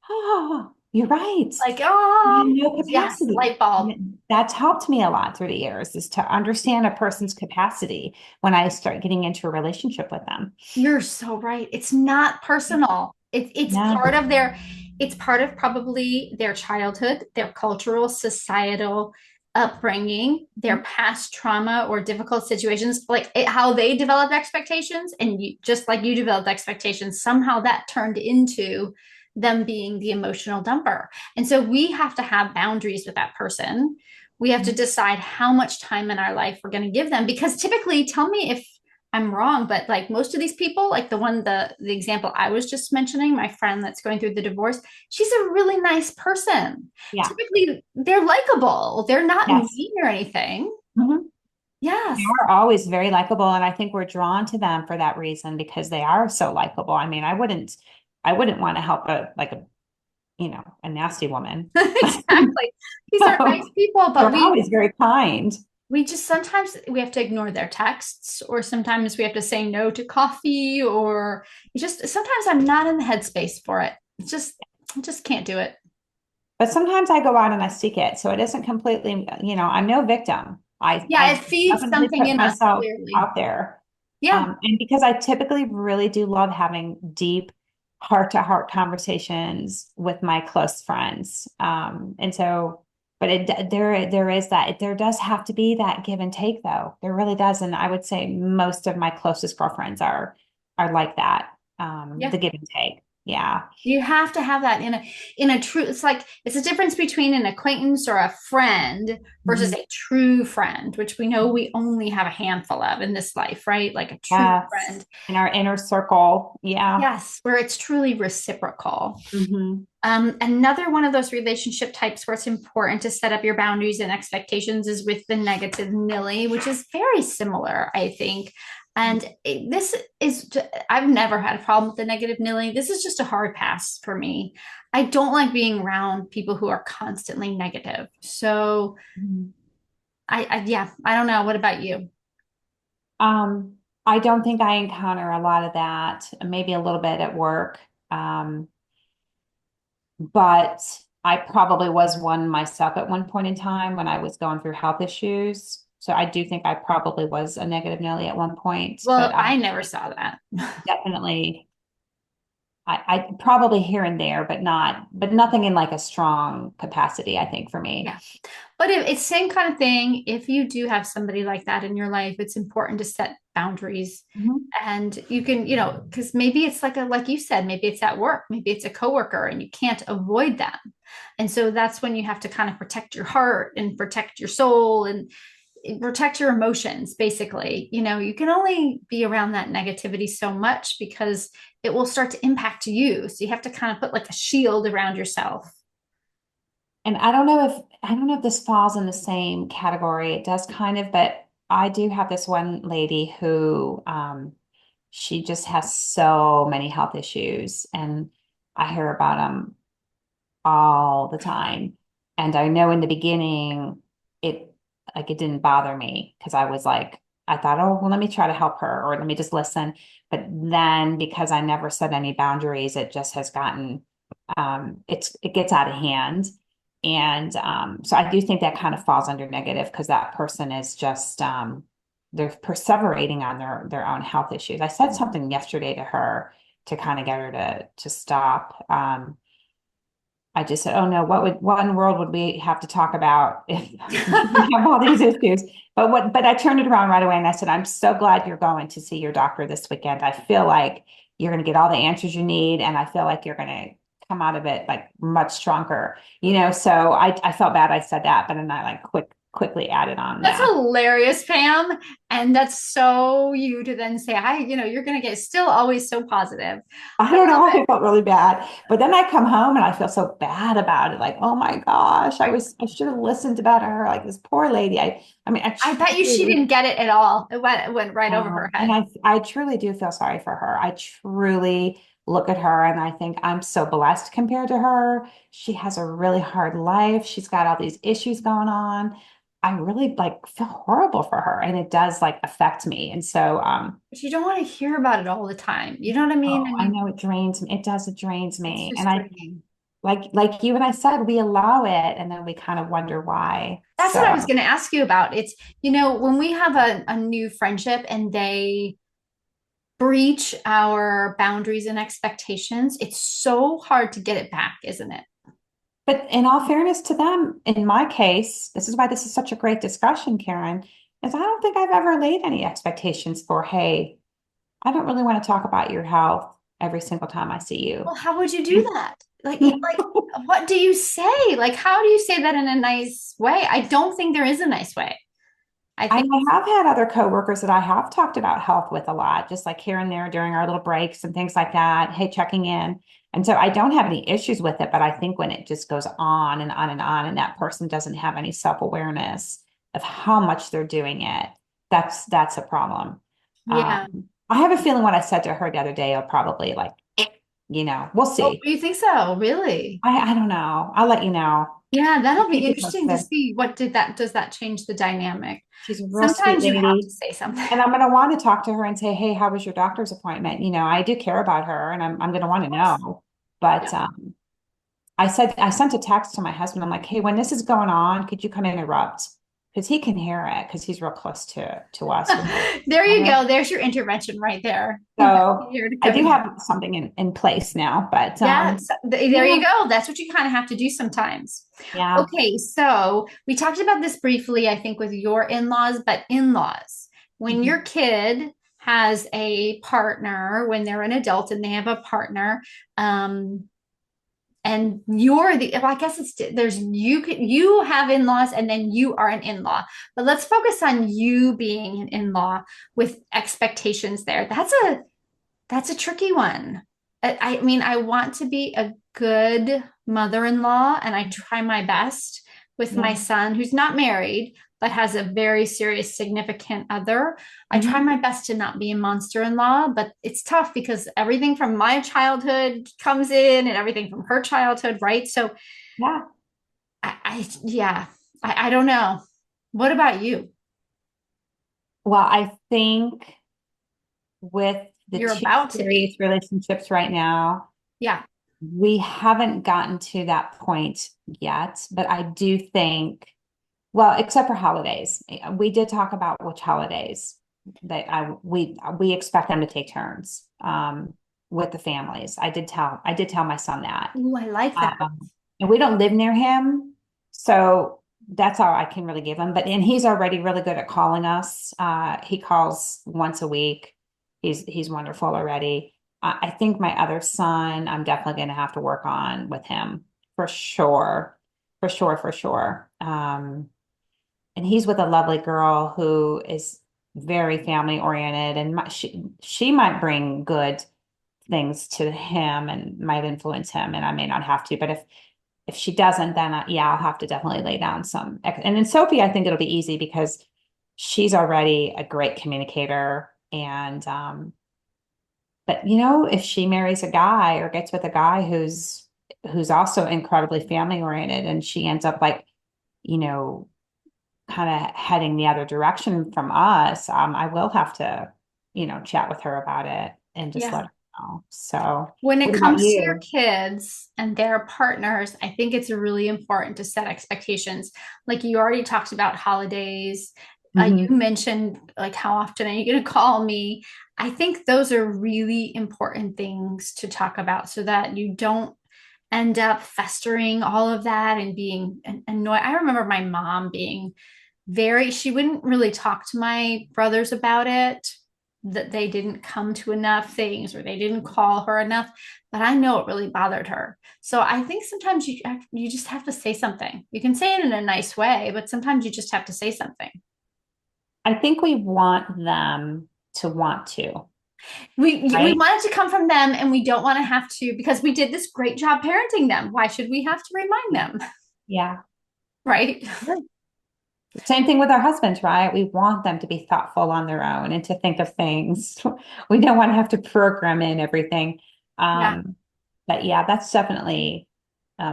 oh, you're right. Like, You oh, have no yes, capacity. light bulb. And that's helped me a lot through the years, is to understand a person's capacity when I start getting into a relationship with them. You're so right. It's not personal. It's part No. of their, it's part of probably their childhood, their cultural, societal upbringing, their past trauma or difficult situations, like how they developed expectations, and you, just like you developed expectations, somehow that turned into them being the emotional dumper. And so we have to have boundaries with that person. We have to decide how much time in our life we're going to give them, because typically, tell me if I'm wrong, but like most of these people, like the example I was just mentioning, my friend that's going through the divorce, she's a really nice person. Yeah. Typically, they're likable. They're not Yes. mean or anything. Mhm. They Yes. are always very likable, and I think we're drawn to them for that reason, because they are so likable. I mean, I wouldn't want to help a nasty woman. Exactly. These are So nice people, but they're always very kind. we just sometimes we have to ignore their texts, or sometimes we have to say no to coffee, or just sometimes I'm not in the headspace for it. It's just I just can't do it. But sometimes I go out and I seek it. So it isn't completely, I'm no victim. Yeah, it I feeds definitely something put in us, myself clearly. out there. Yeah. And because I typically really do love having deep heart to heart conversations with my close friends. And so, but there is that, there does have to be that give and take though. There really does. And I would say most of my closest girlfriends are like that. Yeah. The give and take. Yeah. You have to have that in a true, it's like it's a difference between an acquaintance or a friend versus Mhm. a true friend, which we know we only have a handful of in this life, right? Like a true Yes. friend. In our inner circle. Yeah. Yes, where it's truly reciprocal. Hmm. Another one of those relationship types where it's important to set up your boundaries and expectations is with the negative Nilly, which is very similar, I think. And this is, I've never had a problem with the negative Nilly. This is just a hard pass for me. I don't like being around people who are constantly negative. So yeah, I don't know. What about you? Um, I don't think I encounter a lot of that, maybe a little bit at work. Um, but I probably was one myself at one point in time when I was going through health issues. So I do think I probably was a negative Nelly at one point, but Well, I never saw that. definitely I probably here and there, but nothing in like a strong capacity, I think, for me. Yeah. But if it's same kind of thing, if you do have somebody like that in your life, it's important to set boundaries. Mhm. And you can, you know, because maybe it's like you said, maybe it's at work, maybe it's a coworker and you can't avoid them. And so that's when you have to kind of protect your heart and protect your soul and protect your emotions, basically. You know, you can only be around that negativity so much because it will start to impact you. So you have to kind of put like a shield around yourself. And I don't know if this falls in the same category. It does kind of, but I do have this one lady who she just has so many health issues, and I hear about them all the time. And I know in the beginning it it didn't bother me, because I was like, I thought, oh well, let me try to help her, or let me just listen. But then because I never set any boundaries, it just has gotten it gets out of hand. And so I do think that kind of falls under negative, because that person is just they're perseverating on their own health issues. I said something yesterday to her to kind of get her to stop. I just said, "Oh no, what in the world would we have to talk about if we have all these issues?" But I turned it around right away and I said, "I'm so glad you're going to see your doctor this weekend. I feel like you're going to get all the answers you need. And I feel like you're going to come out of it like much stronger, so I felt bad I said that, but then I like quickly added on That's that. hilarious, Pam. And that's so you to then say, you're going to get still always so positive. I I don't love know. it. I felt really bad. But then I come home and I feel so bad about it. Like, oh my gosh, I should have listened better. Like this poor lady. I mean, I I bet you she truly, didn't get it at all. It went right over her and head. I truly do feel sorry for her. I truly look at her and I think I'm so blessed compared to her. She has a really hard life. She's got all these issues going on. I really like feel horrible for her and it does like affect me. And so, But you don't want to hear about it all the time. You know what I mean? oh, And I know it drains me. It does, it drains it's me. And just I draining. like you and I said, we allow it and then we kind of wonder why. That's what I was So going to ask you about. When we have a new friendship and they breach our boundaries and expectations, it's so hard to get it back, isn't it? but in all fairness to them, in my case, this is why this is such a great discussion, Karen, is I don't think I've ever laid any expectations for, hey, I don't really want to talk about your health every single time I see Well, you. how would you do that? What do you say? Like, how do you say that in a nice way? I don't think there is a nice way. I I think it's, have had other coworkers that I have talked about health with a lot, just like here and there during our little breaks and things like that. Hey, checking in. And so I don't have any issues with it, but I think when it just goes on and on and on, and that person doesn't have any self-awareness of how much they're doing it, that's a problem. yeah. I have a feeling what I said to her the other day, I'll probably like, we'll Oh, see. you think so? Really? I don't know. I'll let you know. Yeah, that'll be Keep you interesting to posted. see does that change the dynamic? She's a real sweet Sometimes you have to lady. say something. And I'm going to want to talk to her and say, hey, how was your doctor's appointment? I do care about her and I'm going to want to know. But Yeah. I sent a text to my husband. I'm like, hey, when this is going on, could you come interrupt? Because he can hear it because he's real close to us with our There you family. go. There's your intervention right there. So Here to I come do in. have something in place now, but Yeah, there yeah, you go. That's what you kind of have to do sometimes. yeah. Okay, so we talked about this briefly, I think, with your in-laws, but in-laws, when Mhm. your kid has a partner, when they're an adult and they have a partner, um, and you're well, I guess you have in-laws and then you are an in-law. But let's focus on you being an in-law with expectations there. That's a tricky one. I mean, I want to be a good mother-in-law, and I try my best with my Yeah. son, who's not married, but has a very serious, significant other. I try Mhm. my best to not be a monster-in-law, but it's tough because everything from my childhood comes in and everything from her childhood, right? So Yeah. yeah, I don't know. What about you? Well, I think with the You're two about to be. serious relationships right now, Yeah. we haven't gotten to that point yet, but I do think, well, except for holidays, we did talk about which holidays that we expect them to take turns with the families. I did tell my son that. Ooh, I like that. And we don't live near him, so that's all I can really give him. But and he's already really good at calling us. He calls once a week. He's wonderful already. I think my other son, I'm definitely going to have to work on with him for sure, for sure, for sure. And he's with a lovely girl who is very family oriented, and she might bring good things to him and might influence him, and I may not have to, but if she doesn't, then yeah, I'll have to definitely lay down some. And in Sophie, I think it'll be easy because she's already a great communicator. And but if she marries a guy or gets with a guy who's also incredibly family oriented, and she ends up like, you know, kind of heading the other direction from us, I will have to, chat with her about it and just Yeah. let her know. So, When it what about comes to your you? kids and their partners, I think it's really important to set expectations. Like you already talked about holidays. You Hmm. mentioned like how often are you going to call me? I think those are really important things to talk about so that you don't end up festering all of that and being annoyed. I remember my mom being she wouldn't really talk to my brothers about it. that they didn't come to enough things or they didn't call her enough, but I know it really bothered her. So I think sometimes you just have to say something. You can say it in a nice way, but sometimes you just have to say something. I think we want them to want to, We right? want it to come from them, and we don't want to have to because we did this great job parenting them. Why should we have to remind them? Yeah. Right? Sure. Same thing with our husbands, right? We want them to be thoughtful on their own and to think of things. We don't want to have to program in everything. Yeah. Um, but yeah, that's definitely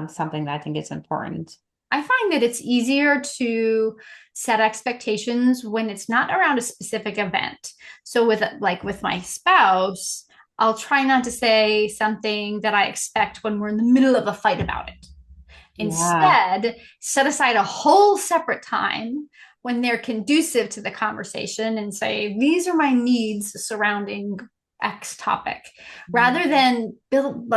something that I think is important. I find that it's easier to set expectations when it's not around a specific event. So with my spouse, I'll try not to say something that I expect when we're in the middle of a fight about it. Yeah. Instead, set aside a whole separate time when they're conducive to the conversation and say, these are my needs surrounding X topic, rather than build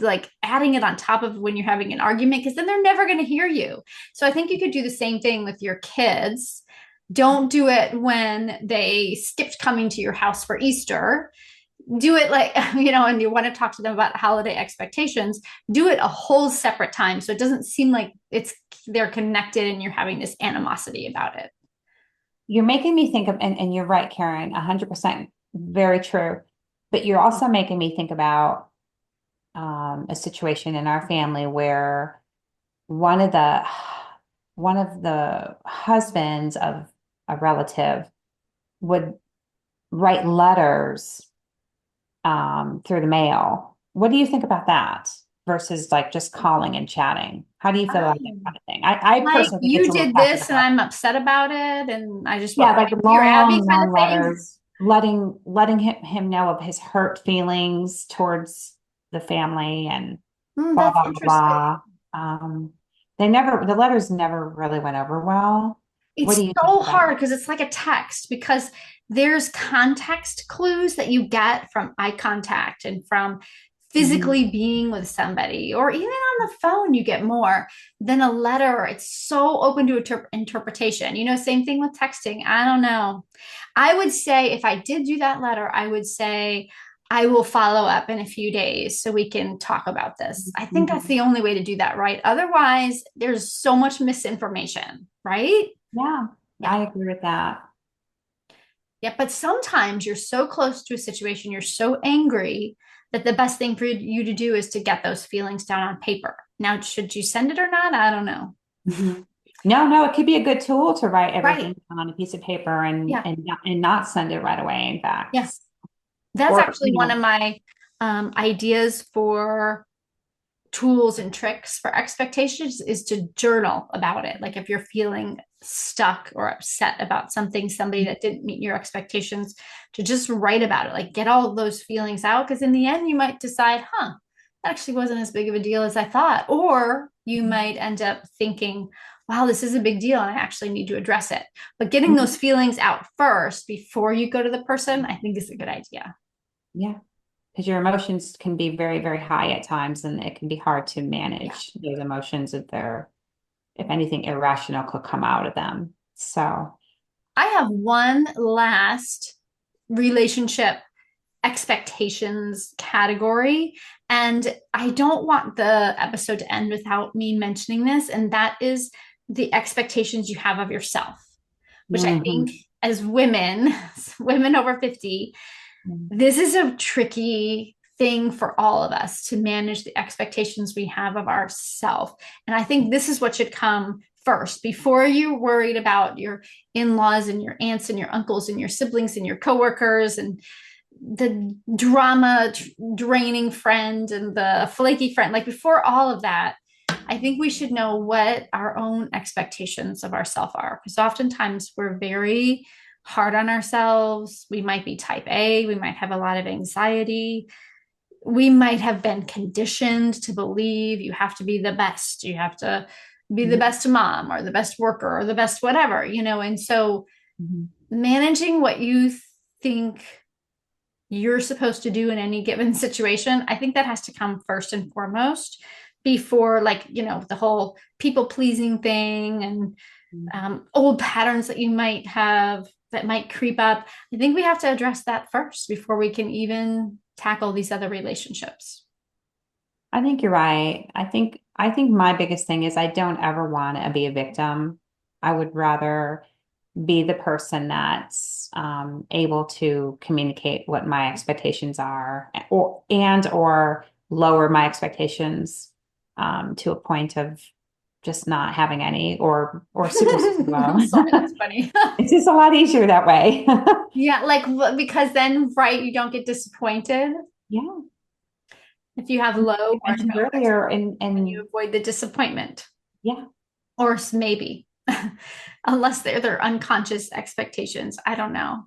like adding it on top of when you're having an argument, because then they're never going to hear you. So I think you could do the same thing with your kids. Don't do it when they skipped coming to your house for Easter. Do it like and you want to talk to them about holiday expectations, do it a whole separate time so it doesn't seem like they're connected and you're having this animosity about it. You're making me think of, and you're right, Karen, 100% very true. But you're also making me think about a situation in our family where one of the one of the husbands of a relative would write letters through the mail. What do you think about that versus like just calling and chatting? How do you feel about that um, kind of thing? I like personally think it's you a little did passive this and aggressive. I'm upset about it and I just Yeah, want like you're Abby long, kind of long thing. letters, letting him know of his hurt feelings towards the family and blah That's blah interesting. blah. Um, the letters never really went over well. What It's do you think so about hard because it's like a text because there's context clues that you get from eye contact and from it? Hmm. physically being with somebody, or even on the phone you get more than a letter. It's so open to interpretation. Same thing with texting. I don't know. I would say if I did do that letter, I would say I will follow up in a few days so we can talk about this. I think that's Hmm. the only way to do that, right? Otherwise there's so much misinformation, right? Yeah, Yeah. I agree with that. Yeah. But sometimes you're so close to a situation, you're so angry that the best thing for you to do is to get those feelings down on paper. Now, should you send it or not? I don't know. Hmm. No, no, it could be a good tool to write Right. everything down on a piece of paper and Yeah. not send it right away, in Yeah. fact. That's Or, actually one of my ideas for tools and tricks for expectations is to journal about it. Like if you're feeling stuck or upset about somebody that didn't meet your expectations, to just write about it, like get all of those feelings out. Because in the end, you might decide, that actually wasn't as big of a deal as I thought. Or you might end up thinking, wow, this is a big deal and I actually need to address it. But getting Mhm. those feelings out first before you go to the person, I think is a good idea. Yeah, because your emotions can be very, very high at times, and it can be hard to Yeah. manage those emotions if anything irrational could come out of them. So, I have one last relationship expectations category. And I don't want the episode to end without me mentioning this. And that is the expectations you have of yourself, which I think mhm. as women, women over 50, this is a tricky thing for all of us to manage the expectations we have of ourselves. And I think this is what should come first before you're worried about your in-laws and your aunts and your uncles and your siblings and your coworkers and the drama draining friend and the flaky friend. Like before all of that, I think we should know what our own expectations of ourselves are, because oftentimes we're very hard on ourselves. We might be type A, we might have a lot of anxiety, we might have been conditioned to believe you have to be the best, you have to be the Mhm. best mom or the best worker or the best whatever. And so Mhm. managing what you think you're supposed to do in any given situation, I think that has to come first and foremost before, like, the whole people pleasing thing and Mhm. old patterns that you might have that might creep up. I think we have to address that first before we can even tackle these other relationships. I think you're right. I think my biggest thing is I don't ever want to be a victim. I would rather be the person that's able to communicate what my expectations are, or lower my expectations to a point of just not having any, or super super low. I'm sorry, that's funny. It's just a lot easier that way. Yeah, like because then, right, you don't get disappointed Yeah, if you have low you or mentioned no earlier, and you and avoid the disappointment. yeah, Or maybe, unless they're unconscious expectations. I don't know.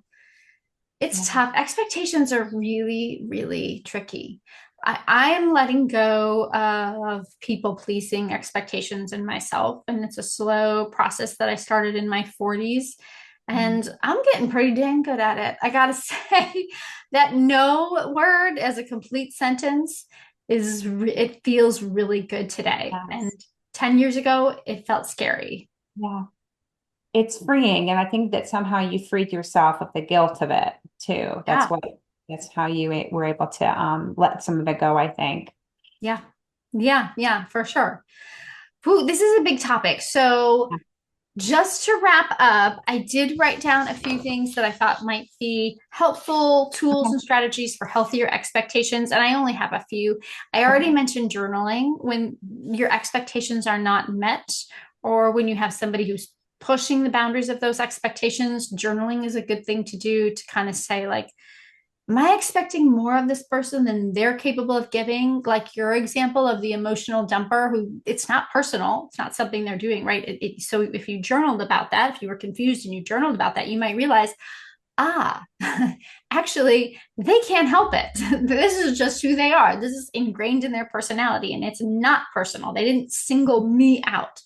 It's yeah, tough. Expectations are really, really tricky. I am letting go of people pleasing expectations in myself. And it's a slow process that I started in my 40s. mm, And I'm getting pretty dang good at it. I got to say that no word as a complete sentence it feels really good today. And yes, 10 years ago, it felt scary. yeah. It's freeing, and I think that somehow you freed yourself of the guilt of it too. Yeah. That's how you were able to let some of it go, I think. Yeah. Yeah. Yeah, for sure. Ooh, this is a big topic. So, just to wrap up, I did write down a few things that I thought might be helpful tools Okay. and strategies for healthier expectations. And I only have a few. I already Okay. mentioned journaling when your expectations are not met, or when you have somebody who's pushing the boundaries of those expectations. Journaling is a good thing to do to kind of say, like, am I expecting more of this person than they're capable of giving? Like your example of the emotional dumper, who it's not personal, it's not something they're doing, right? So if you journaled about that, if you were confused and you journaled about that, you might realize, ah, actually, they can't help it. This is just who they are. This is ingrained in their personality, and it's not personal. They didn't single me out.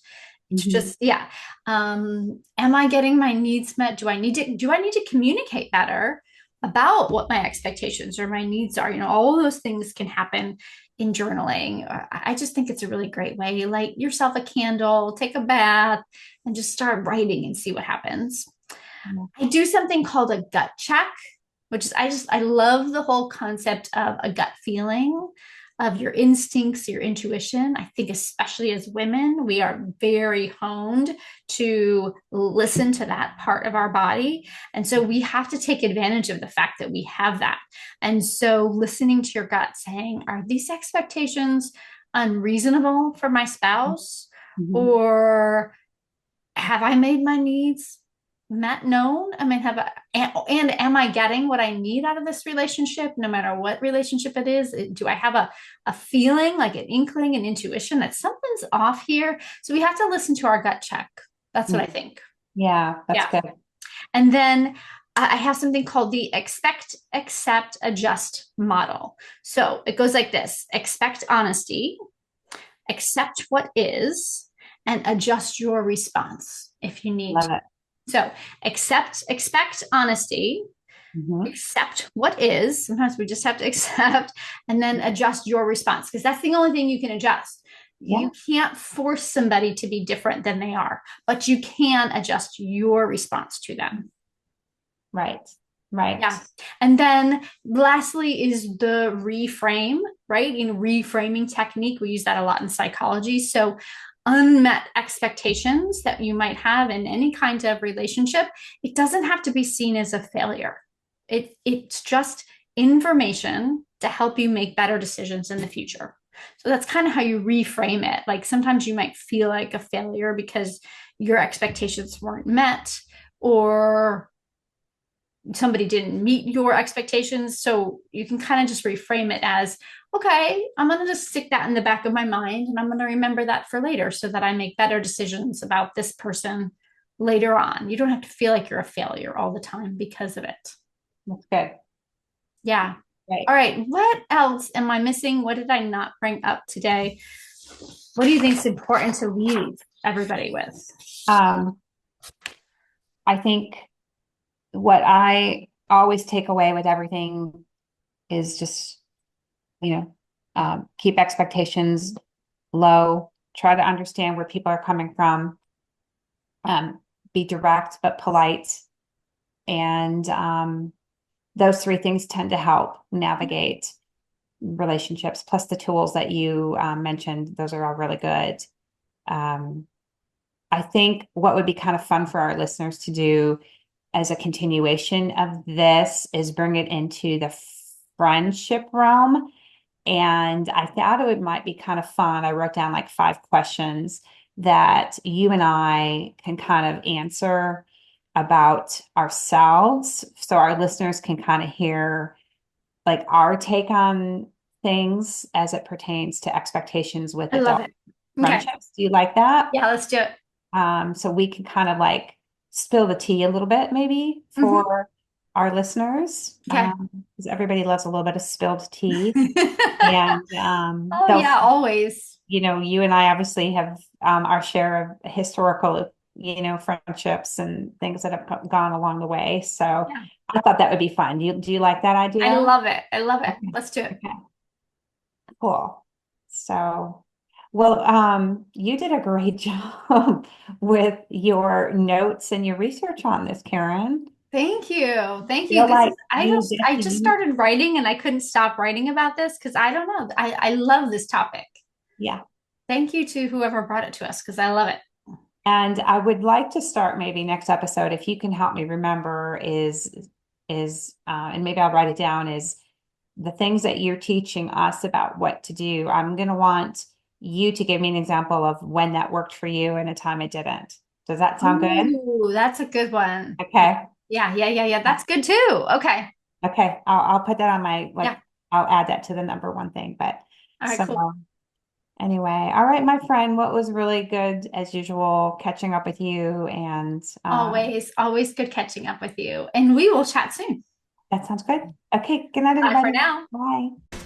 It's Mhm. just, yeah. Am I getting my needs met? Do I need to communicate better about what my expectations or my needs are? All of those things can happen in journaling. I just think it's a really great way. Light yourself a candle, take a bath, and just start writing and see what happens. Yeah. I do something called a gut check, which is I love the whole concept of a gut feeling, of your instincts, your intuition. I think especially as women, we are very honed to listen to that part of our body. And so we have to take advantage of the fact that we have that. And so listening to your gut saying, are these expectations unreasonable for my spouse? Mhm. Or have I made my needs met known? I mean, and am I getting what I need out of this relationship, no matter what relationship it is? Do I have a feeling, like an inkling, an intuition that something's off here? So we have to listen to our gut check. That's what I Mm. think. Yeah, that's Yeah. good. And then I have something called the expect, accept, adjust model. So it goes like this: expect honesty, accept what is, and adjust your response if you need to. Love it. So expect honesty, Hmm. accept what is. Sometimes we just have to accept, and then adjust your response, because that's the only thing you can adjust. You Yeah, can't force somebody to be different than they are, but you can adjust your response to them. right, right. Yeah. And then lastly is the reframe, right? Reframing technique. We use that a lot in psychology. So unmet expectations that you might have in any kind of relationship, it doesn't have to be seen as a failure. It's just information to help you make better decisions in the future. So that's kind of how you reframe it. Like sometimes you might feel like a failure because your expectations weren't met, or somebody didn't meet your expectations. So you can kind of just reframe it as, okay, I'm going to just stick that in the back of my mind and I'm going to remember that for later so that I make better decisions about this person later on. You don't have to feel like you're a failure all the time because of it. That's good. Yeah. Right. All right. What else am I missing? What did I not bring up today? What do you think is important to leave everybody with? Um, I think what I always take away with everything is just, keep expectations low, try to understand where people are coming from, um, be direct but polite, And those three things tend to help navigate relationships, plus the tools that you mentioned. Those are all really good. Um, I think what would be kind of fun for our listeners to do as a continuation of this is bring it into the friendship realm. And I thought it might be kind of fun. I wrote down like 5 questions that you and I can kind of answer about ourselves. So our listeners can kind of hear like our take on things as it pertains to expectations with I love adult it. Okay. friendships. Do you like that? Yeah, let's do it. So we can kind of like spill the tea a little bit, maybe Hmm. for our listeners, Okay. because everybody loves a little bit of spilled tea. And Oh, yeah, always. you and I obviously have our share of historical, friendships and things that have gone along the way. So Yeah. I thought that would be fun. Do you like that I idea? love it. I love it. Okay. Let's do it. Okay. Cool. So, well, you did a great job with your notes and your research on this, Karen. Thank you. Thank you. Feel This like is you get I to just use, started writing and I couldn't stop writing about this because I don't know. I love this topic. yeah. Thank you to whoever brought it to us because I love it. And I would like to start maybe next episode, if you can help me remember, and maybe I'll write it down, is the things that you're teaching us about what to do. I'm going to want you to give me an example of when that worked for you and a time it didn't. Does that sound good? Ooh, that's a good one. Yeah. Okay. Yeah. That's good too. Okay. Okay. I'll put that on my, like, Yeah. I'll add that to the number one thing. But All right, so cool. anyway, all right, my friend, what was really good as usual, catching up with you. And Always good catching up with you. And we will chat soon. that sounds good. Okay. Good night, Bye for everybody. now. Bye.